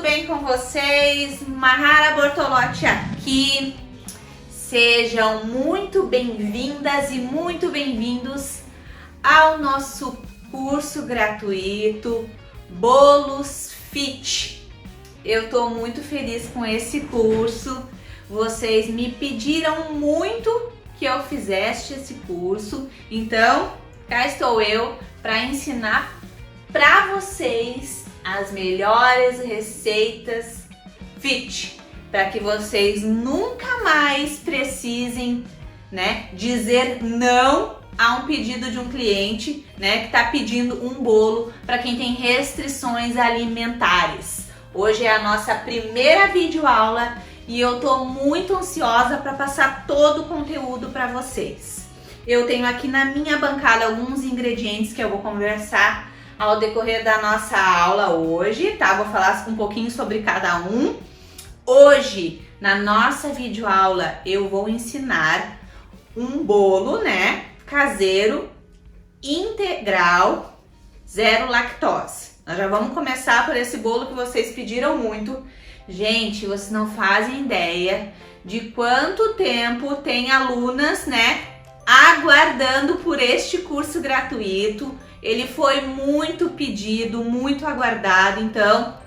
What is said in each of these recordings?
bem com vocês? Mahara Bortolotti aqui. Sejam muito bem-vindas e muito bem-vindos ao nosso curso gratuito Bolos Fit. Eu tô muito feliz com esse curso. Vocês me pediram muito que eu fizesse esse curso, então cá estou eu para ensinar para vocês as melhores receitas fit, para que vocês nunca mais precisem, dizer não a um pedido de um cliente, que está pedindo um bolo para quem tem restrições alimentares. Hoje é a nossa primeira videoaula e eu tô muito ansiosa para passar todo o conteúdo para vocês. Eu tenho aqui na minha bancada alguns ingredientes que eu vou conversar ao decorrer da nossa aula hoje, tá? Vou falar um pouquinho sobre cada um. Hoje, na nossa videoaula, eu vou ensinar um bolo, caseiro, integral, zero lactose. Nós já vamos começar por esse bolo que vocês pediram muito. Gente, vocês não fazem ideia de quanto tempo tem alunas, aguardando por este curso gratuito. Ele foi muito pedido, muito aguardado, então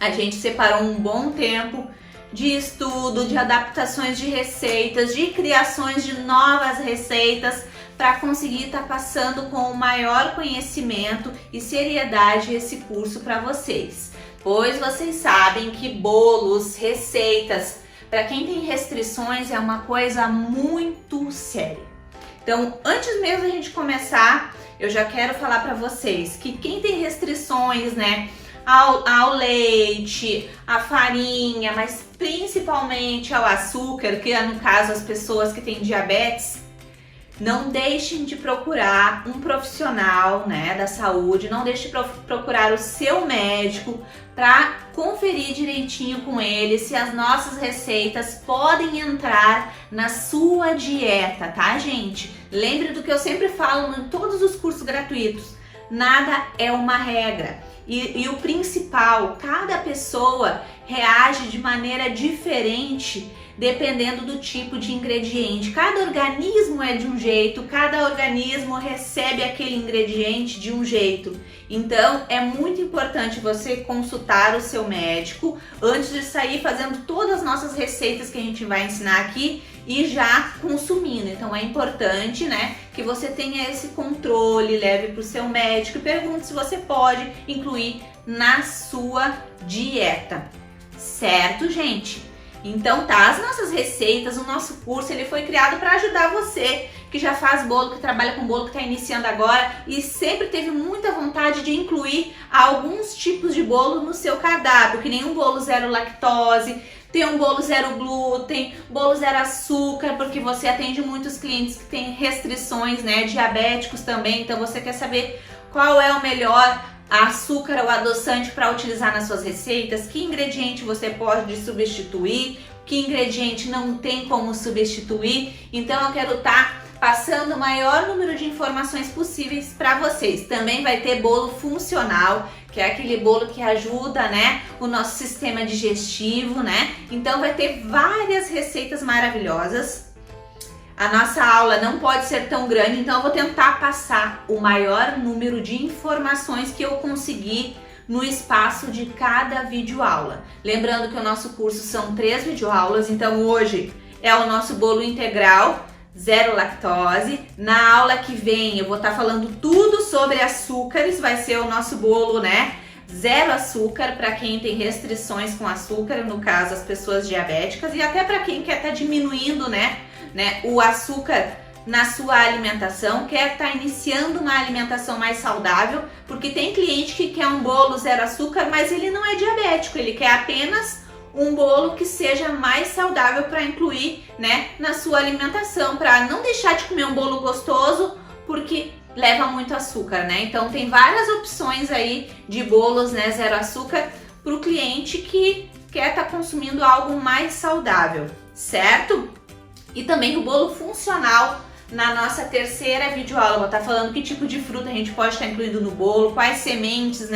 a gente separou um bom tempo de estudo, de adaptações de receitas, de criações de novas receitas para conseguir estar passando com o maior conhecimento e seriedade esse curso para vocês. Pois vocês sabem que bolos, receitas, para quem tem restrições é uma coisa muito séria. Então, antes mesmo da gente começar, eu já quero falar para vocês que quem tem restrições, ao leite, à farinha, mas principalmente ao açúcar, que é no caso as pessoas que têm diabetes, não deixem de procurar um profissional, da saúde, não deixe de procurar o seu médico para conferir direitinho com ele se as nossas receitas podem entrar na sua dieta, tá, gente? Lembre do que eu sempre falo em todos os cursos gratuitos, nada é uma regra. E o principal, cada pessoa reage de maneira diferente dependendo do tipo de ingrediente. Cada organismo é de um jeito, cada organismo recebe aquele ingrediente de um jeito. Então é muito importante você consultar o seu médico antes de sair fazendo todas as nossas receitas que a gente vai ensinar aqui e já consumindo. Então é importante, que você tenha esse controle, leve para o seu médico e pergunte se você pode incluir na sua dieta. Certo, gente? Então tá, as nossas receitas, o nosso curso, ele foi criado para ajudar você que já faz bolo, que trabalha com bolo, que está iniciando agora e sempre teve muita vontade de incluir alguns tipos de bolo no seu cardápio, que nem um bolo zero lactose, tem um bolo zero glúten, bolo zero açúcar, porque você atende muitos clientes que têm restrições, diabéticos também, então você quer saber qual é o melhor açúcar ou adoçante para utilizar nas suas receitas, que ingrediente você pode substituir, que ingrediente não tem como substituir. Então eu quero estar passando o maior número de informações possíveis para vocês. Também vai ter bolo funcional, que é aquele bolo que ajuda, o nosso sistema digestivo, Então vai ter várias receitas maravilhosas. A nossa aula não pode ser tão grande, então eu vou tentar passar o maior número de informações que eu conseguir no espaço de cada videoaula. Lembrando que o nosso curso são 3 videoaulas, então hoje é o nosso bolo integral, zero lactose. Na aula que vem eu vou estar falando tudo sobre açúcares, vai ser o nosso bolo, zero açúcar para quem tem restrições com açúcar, no caso as pessoas diabéticas, e até para quem quer estar diminuindo, o açúcar na sua alimentação, quer estar iniciando uma alimentação mais saudável, porque tem cliente que quer um bolo zero açúcar, mas ele não é diabético, ele quer apenas um bolo que seja mais saudável para incluir, na sua alimentação, para não deixar de comer um bolo gostoso, porque leva muito açúcar, Então tem várias opções aí de bolos, zero açúcar, para o cliente que quer estar consumindo algo mais saudável, certo? E também o bolo funcional na nossa terceira videoaula. Vou estar falando que tipo de fruta a gente pode estar incluindo no bolo, quais sementes,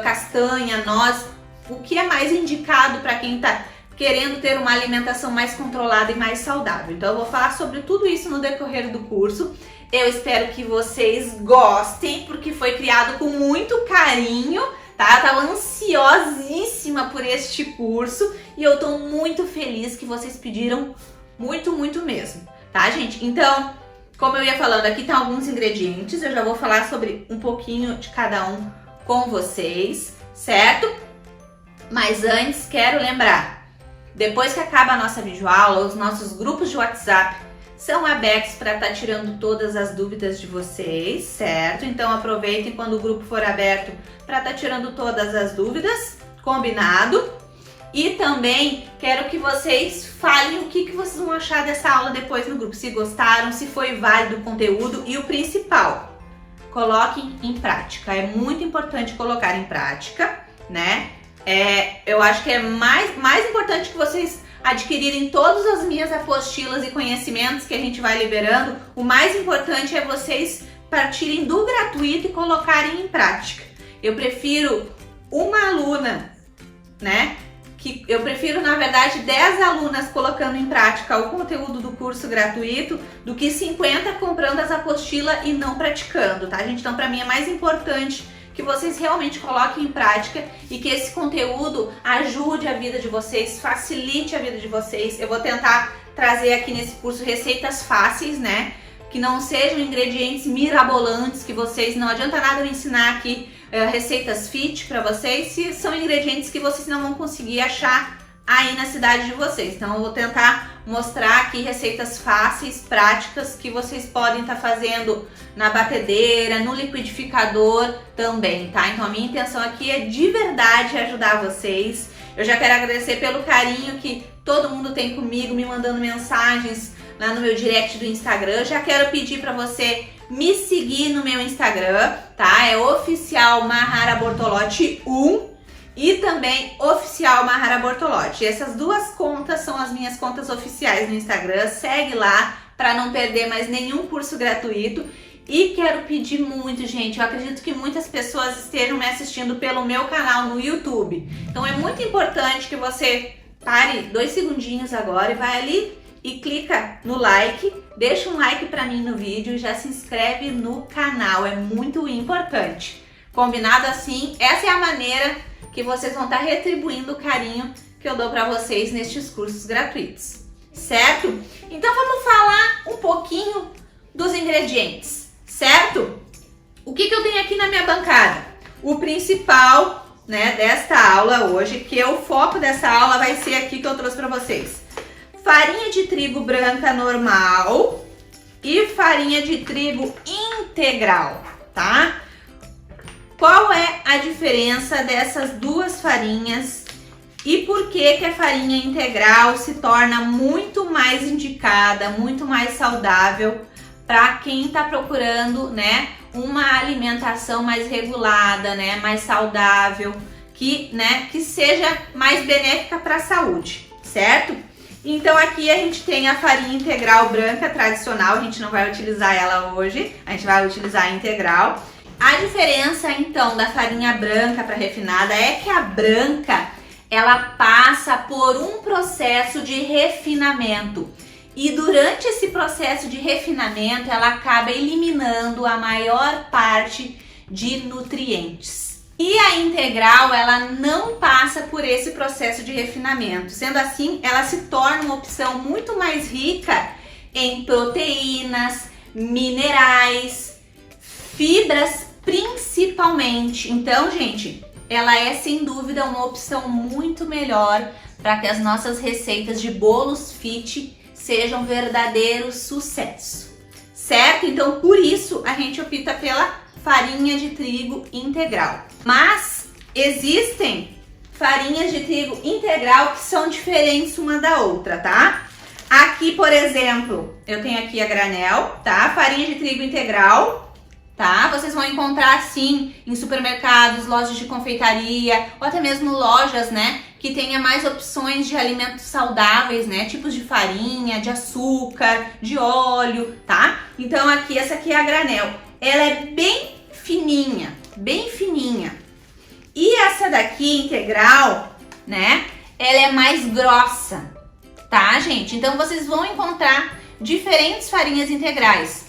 castanha, noz, o que é mais indicado para quem está querendo ter uma alimentação mais controlada e mais saudável. Então eu vou falar sobre tudo isso no decorrer do curso. Eu espero que vocês gostem, porque foi criado com muito carinho, tá? Eu tava ansiosíssima por este curso e eu tô muito feliz que vocês pediram muito, muito mesmo, tá, gente? Então, como eu ia falando, aqui tem alguns ingredientes, eu já vou falar sobre um pouquinho de cada um com vocês, certo? Mas antes, quero lembrar, depois que acaba a nossa videoaula, os nossos grupos de WhatsApp são abertos para estar tirando todas as dúvidas de vocês, certo? Então aproveitem quando o grupo for aberto para estar tirando todas as dúvidas, combinado? E também quero que vocês falem o que vocês vão achar dessa aula depois no grupo, se gostaram, se foi válido o conteúdo e o principal, coloquem em prática. É muito importante colocar em prática, né? Eu acho que é mais importante que vocês adquirirem todas as minhas apostilas e conhecimentos que a gente vai liberando. O mais importante é vocês partirem do gratuito e colocarem em prática. Eu prefiro uma aluna, né? Eu prefiro, na verdade, 10 alunas colocando em prática o conteúdo do curso gratuito do que 50 comprando as apostilas e não praticando, tá, gente? Então, para mim é mais importante que vocês realmente coloquem em prática e que esse conteúdo ajude a vida de vocês, facilite a vida de vocês. Eu vou tentar trazer aqui nesse curso receitas fáceis, né? Que não sejam ingredientes mirabolantes, que vocês, não adianta nada eu ensinar aqui receitas fit para vocês se são ingredientes que vocês não vão conseguir achar aí na cidade de vocês. Então eu vou tentar mostrar aqui receitas fáceis, práticas, que vocês podem estar fazendo na batedeira, no liquidificador também, tá? Então a minha intenção aqui é de verdade ajudar vocês. Eu já quero agradecer pelo carinho que todo mundo tem comigo, me mandando mensagens lá no meu direct do Instagram. Já quero pedir para você me seguir no meu Instagram, tá? É oficial Mahara Bortolotti 1 e também oficial Mahara Bortolotti. Essas duas contas são as minhas contas oficiais no Instagram. Segue lá para não perder mais nenhum curso gratuito. E quero pedir muito, gente, eu acredito que muitas pessoas estejam me assistindo pelo meu canal no YouTube. Então é muito importante que você pare 2 segundinhos agora e vai ali e clica no like, deixa um like pra mim no vídeo e já se inscreve no canal, é muito importante. Combinado assim? Essa é a maneira que vocês vão estar retribuindo o carinho que eu dou pra vocês nestes cursos gratuitos, certo? Então vamos falar um pouquinho dos ingredientes, certo? O que eu tenho aqui na minha bancada? O principal, né, desta aula hoje, que o foco dessa aula vai ser aqui que eu trouxe pra vocês. Farinha de trigo branca normal e farinha de trigo integral, tá? Qual é a diferença dessas duas farinhas e por que a farinha integral se torna muito mais indicada, muito mais saudável para quem está procurando, né, uma alimentação mais regulada, né, mais saudável, que seja mais benéfica para a saúde, certo? Então aqui a gente tem a farinha integral branca tradicional, a gente não vai utilizar ela hoje, a gente vai utilizar a integral. A diferença então da farinha branca para refinada é que a branca, ela passa por um processo de refinamento. E durante esse processo de refinamento, ela acaba eliminando a maior parte de nutrientes. E a integral, ela não passa por esse processo de refinamento. Sendo assim, ela se torna uma opção muito mais rica em proteínas, minerais, fibras principalmente. Então, gente, ela é sem dúvida uma opção muito melhor para que as nossas receitas de bolos fit sejam verdadeiro sucesso, certo? Então, por isso, a gente opta pela farinha de trigo integral. Mas existem farinhas de trigo integral que são diferentes uma da outra, tá? Aqui, por exemplo, eu tenho aqui a granel, tá? Farinha de trigo integral, tá? Vocês vão encontrar, sim, em supermercados, lojas de confeitaria, ou até mesmo lojas, né, que tenha mais opções de alimentos saudáveis, né, tipos de farinha, de açúcar, de óleo, tá? Então aqui, essa aqui é a granel. Ela é bem fininha, bem fininha. E essa daqui, integral, né, ela é mais grossa, tá, gente? Então, vocês vão encontrar diferentes farinhas integrais.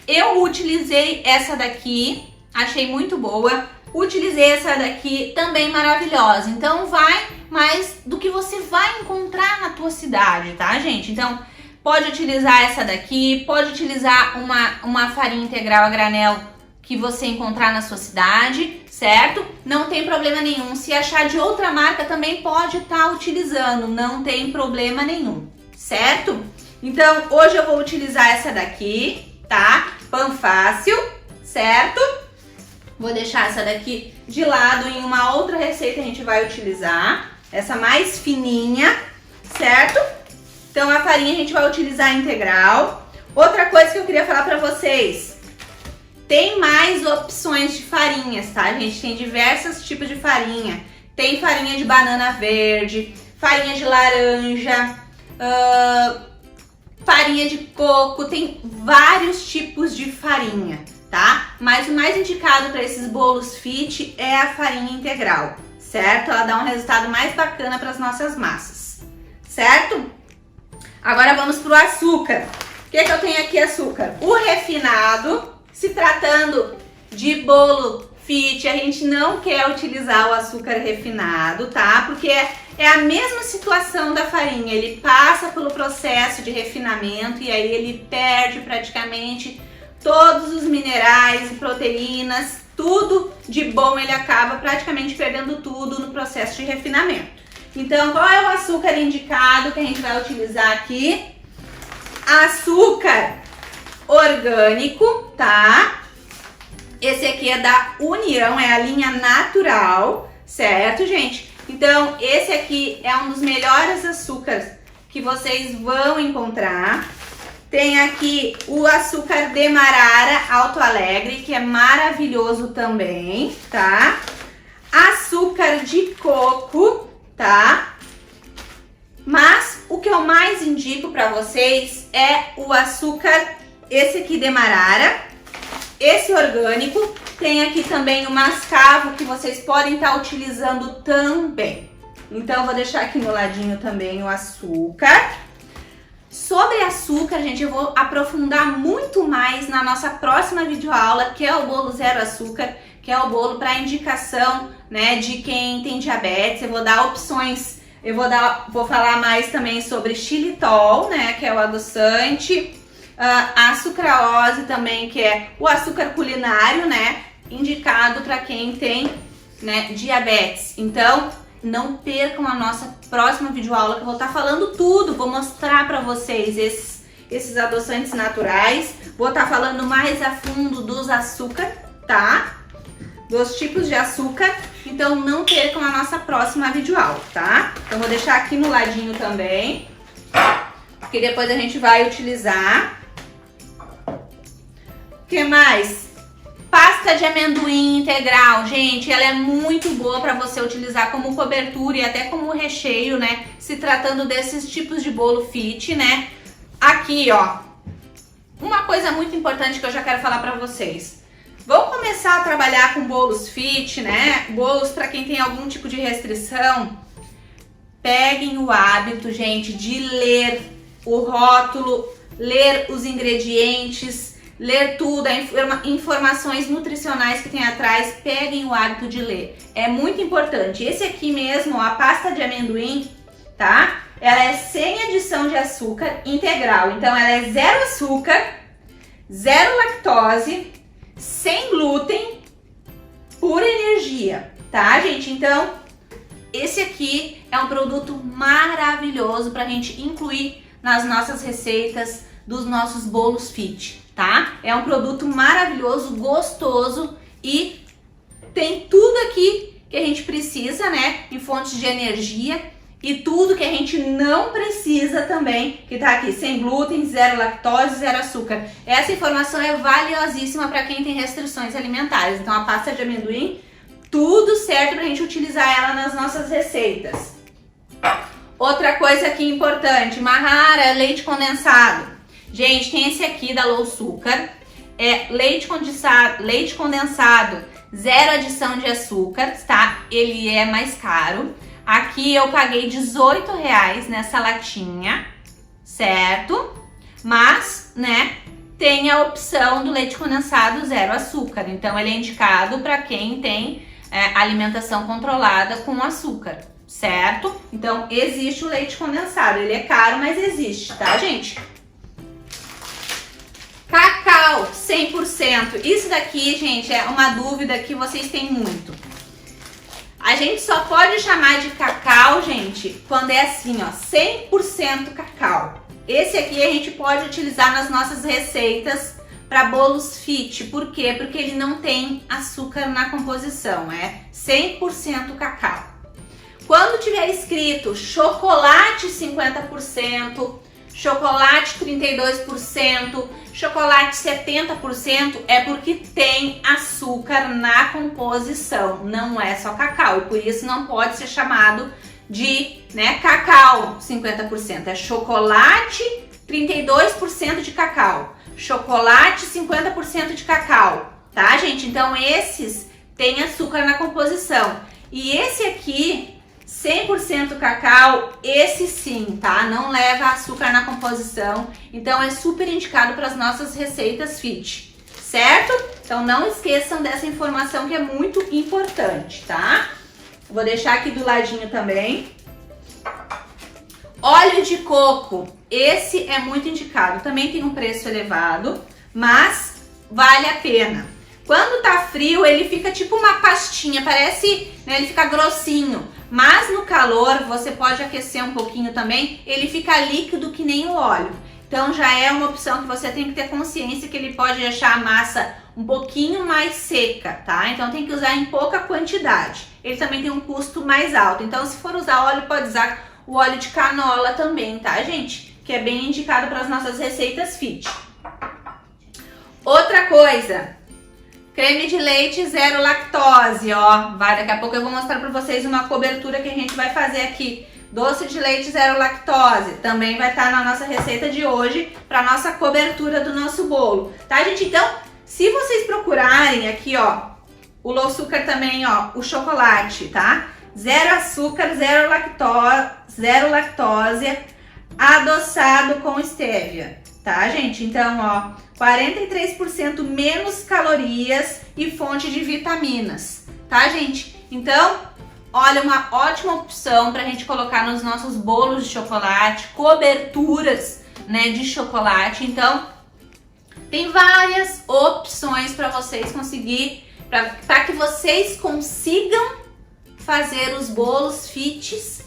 Eu utilizei essa daqui, achei muito boa. Utilizei essa daqui, também maravilhosa. Então, vai mais do que você vai encontrar na tua cidade, tá, gente? Então, pode utilizar essa daqui, pode utilizar uma farinha integral a granel que você encontrar na sua cidade, certo? Não tem problema nenhum. Se achar de outra marca, também pode estar utilizando, não tem problema nenhum, certo? Então, hoje eu vou utilizar essa daqui, tá? Panfácil, certo? Vou deixar essa daqui de lado. Em uma outra receita a gente vai utilizar essa mais fininha, certo? Então, a farinha a gente vai utilizar integral. Outra coisa que eu queria falar pra vocês. Tem mais opções de farinhas, tá, gente? Tem diversos tipos de farinha. Tem farinha de banana verde, farinha de laranja, farinha de coco. Tem vários tipos de farinha, tá? Mas o mais indicado para esses bolos fit é a farinha integral, certo? Ela dá um resultado mais bacana para as nossas massas, certo? Agora vamos pro açúcar. O que eu tenho aqui? Açúcar. O refinado. Se tratando de bolo fit, a gente não quer utilizar o açúcar refinado, tá? Porque é a mesma situação da farinha, ele passa pelo processo de refinamento e aí ele perde praticamente todos os minerais e proteínas, tudo de bom ele acaba praticamente perdendo tudo no processo de refinamento. Então, qual é o açúcar indicado que a gente vai utilizar aqui? Açúcar orgânico, tá? Esse aqui é da União, é a linha natural, certo, gente? Então, esse aqui é um dos melhores açúcares que vocês vão encontrar. Tem aqui o açúcar demerara Alto Alegre, que é maravilhoso também, tá? Açúcar de coco, tá? Mas o que eu mais indico para vocês é o açúcar, esse aqui demerara, esse orgânico. Tem aqui também o mascavo que vocês podem estar utilizando também. Então, vou deixar aqui no ladinho também o açúcar. Sobre açúcar, gente, eu vou aprofundar muito mais na nossa próxima videoaula, que é o bolo zero açúcar, que é o bolo para indicação, né, de quem tem diabetes. Eu vou dar opções, vou falar mais também sobre xilitol, né, que é o adoçante, a sucralose também, que é o açúcar culinário, né, indicado para quem tem, né, diabetes. Então, não percam a nossa próxima videoaula, que eu vou estar falando tudo, vou mostrar para vocês esses adoçantes naturais, vou estar falando mais a fundo dos açúcar, tá? Dos tipos de açúcar, então não percam a nossa próxima videoaula, tá? Então vou deixar aqui no ladinho também, porque depois a gente vai utilizar. O que mais? Pasta de amendoim integral, gente, ela é muito boa para você utilizar como cobertura e até como recheio, né? Se tratando desses tipos de bolo fit, né? Aqui, ó, uma coisa muito importante que eu já quero falar para vocês. Vão começar a trabalhar com bolos fit, né? Bolos para quem tem algum tipo de restrição. Peguem o hábito, gente, de ler o rótulo, ler os ingredientes, ler tudo, informações nutricionais que tem atrás. Peguem o hábito de ler, é muito importante. Esse aqui mesmo, ó, a pasta de amendoim, tá? Ela é sem adição de açúcar, integral. Então ela é zero açúcar, zero lactose, sem glúten, pura energia, tá, gente? Então esse aqui é um produto maravilhoso pra gente incluir nas nossas receitas dos nossos bolos fit, tá? É um produto maravilhoso, gostoso e tem tudo aqui que a gente precisa, né? Em fontes de energia e tudo que a gente não precisa também, que tá aqui, sem glúten, zero lactose, zero açúcar. Essa informação é valiosíssima para quem tem restrições alimentares. Então a pasta de amendoim, tudo certo pra gente utilizar ela nas nossas receitas. Outra coisa aqui importante, Mahara, leite condensado. Gente, tem esse aqui da Low Sugar, é leite condensado zero adição de açúcar, tá? Ele é mais caro. Aqui eu paguei R$18 nessa latinha, certo? Mas, né, tem a opção do leite condensado zero açúcar. Então, ele é indicado para quem tem alimentação controlada com açúcar, certo? Então, existe o leite condensado. Ele é caro, mas existe, tá, gente? Cacau 100%. Isso daqui, gente, é uma dúvida que vocês têm muito. A gente só pode chamar de cacau, gente, quando é assim, ó, 100% cacau. Esse aqui a gente pode utilizar nas nossas receitas para bolos fit. Por quê? Porque ele não tem açúcar na composição, é 100% cacau. Quando tiver escrito chocolate 50%, chocolate 32%, chocolate 70%, é porque tem açúcar na composição, não é só cacau, e por isso não pode ser chamado de, né, cacau 50%, é chocolate 32% de cacau, chocolate 50% de cacau, tá, gente? Então esses têm açúcar na composição, e esse aqui 100% cacau, esse sim, tá? Não leva açúcar na composição, então é super indicado para as nossas receitas fit, certo? Então não esqueçam dessa informação que é muito importante, tá? Vou deixar aqui do ladinho também. Óleo de coco, esse é muito indicado, também tem um preço elevado, mas vale a pena. Quando tá frio, ele fica tipo uma pastinha, parece, né, ele fica grossinho. Mas no calor, você pode aquecer um pouquinho também, ele fica líquido que nem o óleo. Então já é uma opção que você tem que ter consciência que ele pode deixar a massa um pouquinho mais seca, tá? Então tem que usar em pouca quantidade. Ele também tem um custo mais alto. Então se for usar óleo, pode usar o óleo de canola também, tá, gente? Que é bem indicado para as nossas receitas fit. Outra coisa... creme de leite zero lactose, ó. Daqui a pouco eu vou mostrar pra vocês uma cobertura que a gente vai fazer aqui. Doce de leite zero lactose. Também vai estar na nossa receita de hoje, pra nossa cobertura do nosso bolo. Tá, gente? Então, se vocês procurarem aqui, ó, o low açúcar também, ó, o chocolate, tá? Zero açúcar, zero lactose, adoçado com stevia. Tá, gente? Então, ó, 43% menos calorias e fonte de vitaminas, tá, gente? Então, olha, uma ótima opção pra gente colocar nos nossos bolos de chocolate, coberturas, né, de chocolate. Então, tem várias opções para vocês conseguir, para que vocês consigam fazer os bolos fits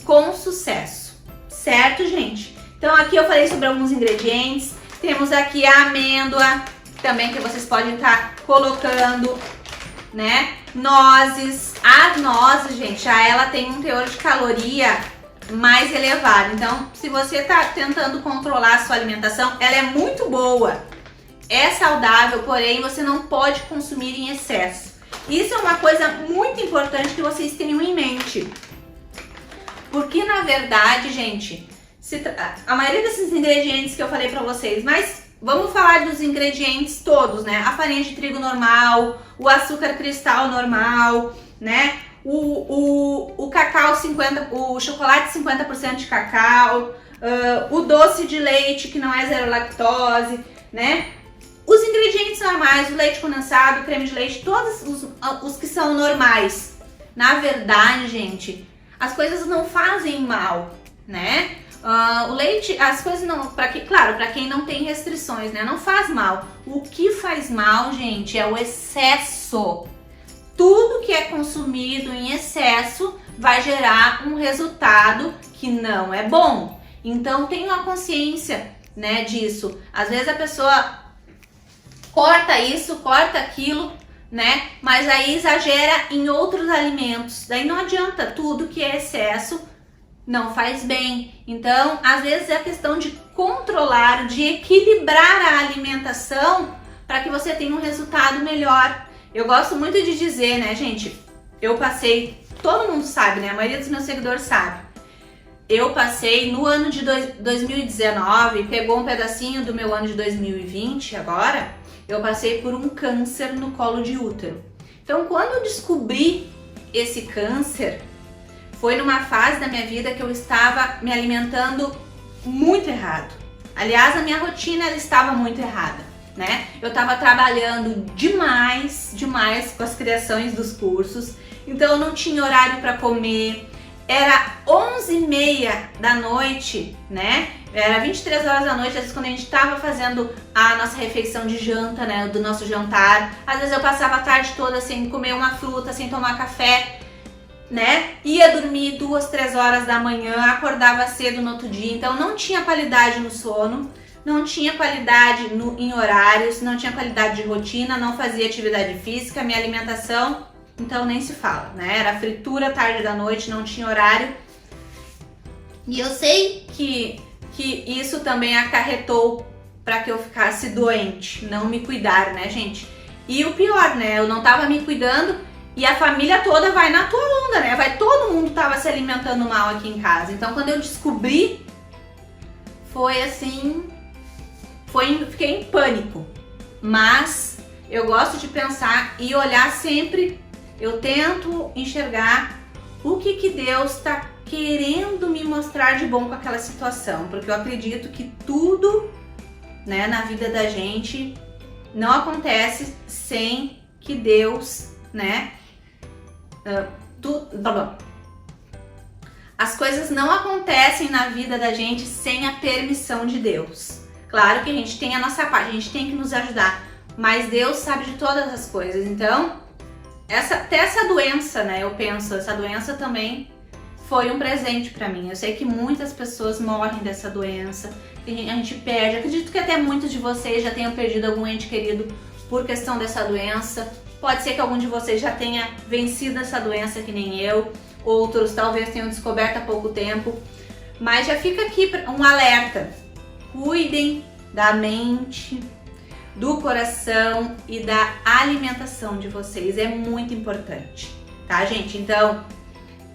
com sucesso, certo, gente? Então aqui eu falei sobre alguns ingredientes, temos aqui a amêndoa, também que vocês podem estar colocando, né? Nozes, a noz, gente, ela tem um teor de caloria mais elevado, então se você está tentando controlar a sua alimentação, ela é muito boa, é saudável, porém você não pode consumir em excesso. Isso é uma coisa muito importante que vocês tenham em mente, porque na verdade, gente, a maioria desses ingredientes que eu falei pra vocês, mas vamos falar dos ingredientes todos, né? A farinha de trigo normal, o açúcar cristal normal, né? O cacau 50%, o chocolate 50% de cacau, o doce de leite que não é zero lactose, né? Os ingredientes normais, o leite condensado, o creme de leite, todos os que são normais. Na verdade, gente, as coisas não fazem mal, né? O leite, as coisas não, claro, para quem não tem restrições, né, não faz mal. O que faz mal, gente, é o excesso. Tudo que é consumido em excesso vai gerar um resultado que não é bom. Então tenha uma consciência, né, disso. Às vezes a pessoa corta isso, corta aquilo, né, mas aí exagera em outros alimentos. Daí não adianta, tudo que é excesso não faz bem. Então, às vezes é a questão de controlar, de equilibrar a alimentação para que você tenha um resultado melhor. Eu gosto muito de dizer, né, gente, eu passei, todo mundo sabe, né, a maioria dos meus seguidores sabe, eu passei no ano de 2019, pegou um pedacinho do meu ano de 2020 agora, eu passei por um câncer no colo de útero. Então, quando eu descobri esse câncer, foi numa fase da minha vida que eu estava me alimentando muito errado. Aliás, a minha rotina ela estava muito errada, né? Eu estava trabalhando demais com as criações dos cursos, então eu não tinha horário para comer. Era 11h30 da noite, né? Era 23 horas da noite, às vezes quando a gente estava fazendo a nossa refeição de janta, né? Do nosso jantar. Às vezes eu passava a tarde toda sem comer uma fruta, sem tomar café, né? Ia dormir 2, 3 horas da manhã, acordava cedo no outro dia. Então não tinha qualidade no sono, não tinha qualidade em horários, não tinha qualidade de rotina, não fazia atividade física, minha alimentação... Então nem se fala, né? Era fritura tarde da noite, não tinha horário. E eu sei que isso também acarretou para que eu ficasse doente, não me cuidar, né, gente? E o pior, né? Eu não tava me cuidando e a família toda vai na tua onda, né? Todo mundo tava se alimentando mal aqui em casa. Então quando eu descobri, foi assim, fiquei em pânico. Mas eu gosto de pensar e olhar sempre. Eu tento enxergar o que Deus está querendo me mostrar de bom com aquela situação, porque eu acredito que tudo, né, na vida da gente não acontece sem que Deus, né, as coisas não acontecem na vida da gente sem a permissão de Deus. Claro que a gente tem a nossa parte, a gente tem que nos ajudar, mas Deus sabe de todas as coisas. Então até essa doença, né, eu penso, essa doença também foi um presente pra mim. Eu sei que muitas pessoas morrem dessa doença, a gente perde, acredito que até muitos de vocês já tenham perdido algum ente querido por questão dessa doença. Pode ser que algum de vocês já tenha vencido essa doença que nem eu, outros talvez tenham descoberto há pouco tempo, mas já fica aqui um alerta: cuidem da mente, do coração e da alimentação de vocês, é muito importante, tá, gente? Então,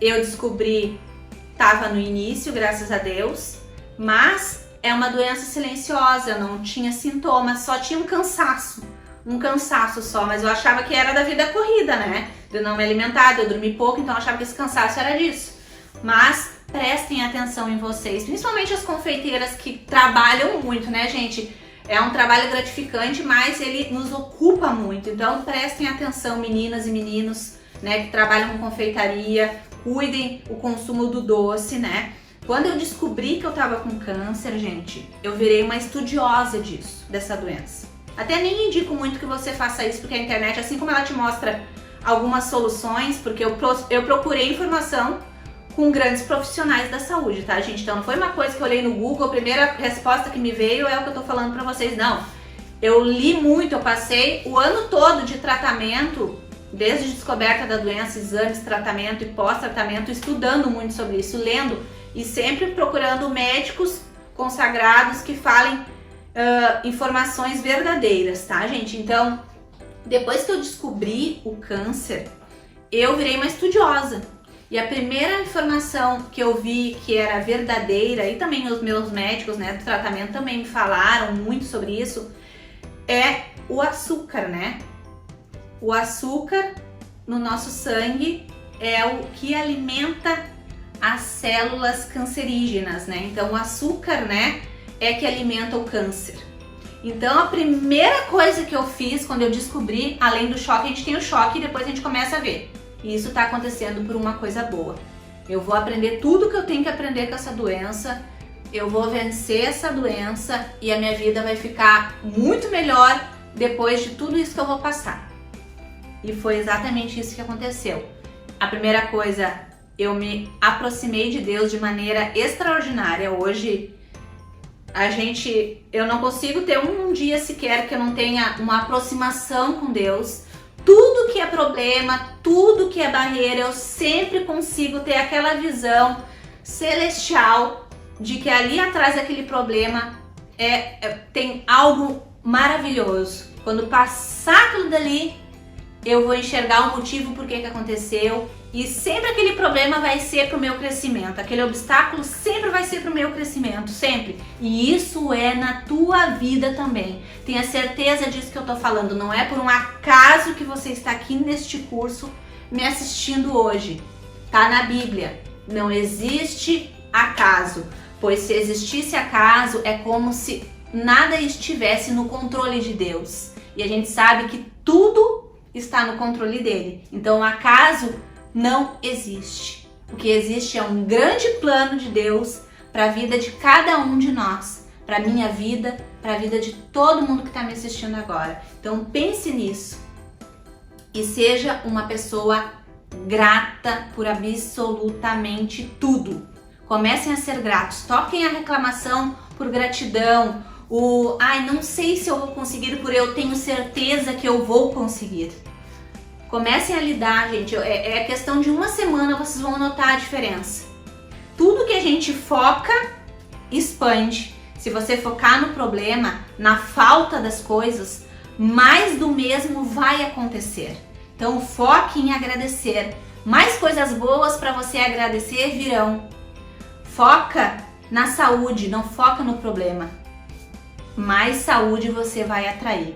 eu descobri, tava no início, graças a Deus, mas é uma doença silenciosa, eu não tinha sintomas, só tinha um cansaço só, mas eu achava que era da vida corrida, né? De eu não me alimentar, de eu dormir pouco, então eu achava que esse cansaço era disso. Mas prestem atenção em vocês, principalmente as confeiteiras que trabalham muito, né, gente? É um trabalho gratificante, mas ele nos ocupa muito. Então prestem atenção, meninas e meninos, né, que trabalham com confeitaria, cuidem o consumo do doce, né? Quando eu descobri que eu tava com câncer, gente, eu virei uma estudiosa dessa doença. Até nem indico muito que você faça isso, porque a internet, assim como ela te mostra algumas soluções, porque eu procurei informação com grandes profissionais da saúde, tá, gente? Então não foi uma coisa que eu olhei no Google, a primeira resposta que me veio é o que eu tô falando pra vocês, não. Eu li muito, eu passei o ano todo de tratamento, desde a descoberta da doença, exames, tratamento e pós-tratamento, estudando muito sobre isso, lendo e sempre procurando médicos consagrados que falem informações verdadeiras, tá, gente? Então, depois que eu descobri o câncer, eu virei uma estudiosa. E a primeira informação que eu vi que era verdadeira, e também os meus médicos, né, do tratamento também me falaram muito sobre isso, é o açúcar, né? O açúcar no nosso sangue é o que alimenta as células cancerígenas, né? Então o açúcar, né, é que alimenta o câncer. Então a primeira coisa que eu fiz quando eu descobri, além do choque, a gente tem o choque e depois a gente começa a ver. E isso tá acontecendo por uma coisa boa. Eu vou aprender tudo que eu tenho que aprender com essa doença, eu vou vencer essa doença e a minha vida vai ficar muito melhor depois de tudo isso que eu vou passar. E foi exatamente isso que aconteceu. A primeira coisa, eu me aproximei de Deus de maneira extraordinária. Hoje, eu não consigo ter um dia sequer que eu não tenha uma aproximação com Deus. Tudo que é problema, tudo que é barreira, eu sempre consigo ter aquela visão celestial de que ali atrás daquele problema tem algo maravilhoso. Quando passar aquilo dali, eu vou enxergar o motivo por que aconteceu E sempre aquele problema vai ser para o meu crescimento, aquele obstáculo sempre vai ser para o meu crescimento, sempre. E isso é na tua vida também. Tenha certeza disso que eu tô falando, não é por um acaso que você está aqui neste curso me assistindo hoje. Tá na Bíblia, não existe acaso, pois se existisse acaso é como se nada estivesse no controle de Deus. E a gente sabe que tudo está no controle dele. Então o acaso não existe. O que existe é um grande plano de Deus para a vida de cada um de nós, para a minha vida, para a vida de todo mundo que está me assistindo agora. Então pense nisso e seja uma pessoa grata por absolutamente tudo. Comecem a ser gratos, toquem a reclamação por gratidão, não sei se eu vou conseguir, por eu tenho certeza que eu vou conseguir. Comecem a lidar, gente, é questão de uma semana vocês vão notar a diferença. Tudo que a gente foca, expande. Se você focar no problema, na falta das coisas, mais do mesmo vai acontecer. Então foque em agradecer. Mais coisas boas para você agradecer virão. Foca na saúde, não foca no problema. Mais saúde você vai atrair.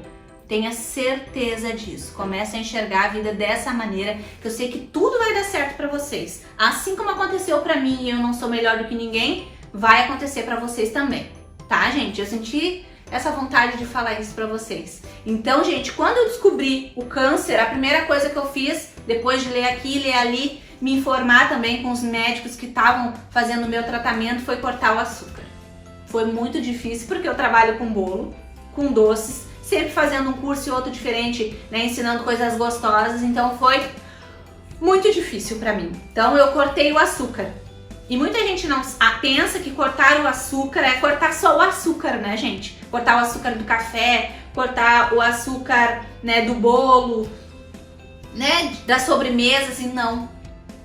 Tenha certeza disso. Comece a enxergar a vida dessa maneira, que eu sei que tudo vai dar certo para vocês. Assim como aconteceu para mim e eu não sou melhor do que ninguém, vai acontecer para vocês também. Tá, gente? Eu senti essa vontade de falar isso para vocês. Então, gente, quando eu descobri o câncer, a primeira coisa que eu fiz, depois de ler aqui, ler ali, me informar também com os médicos que estavam fazendo o meu tratamento, foi cortar o açúcar. Foi muito difícil porque eu trabalho com bolo, com doces, sempre fazendo um curso e outro diferente, né, ensinando coisas gostosas, então foi muito difícil para mim. Então eu cortei o açúcar. E muita gente não pensa que cortar o açúcar é cortar só o açúcar, né, gente? Cortar o açúcar do café, cortar o açúcar, né, do bolo, né, da sobremesa, assim, não,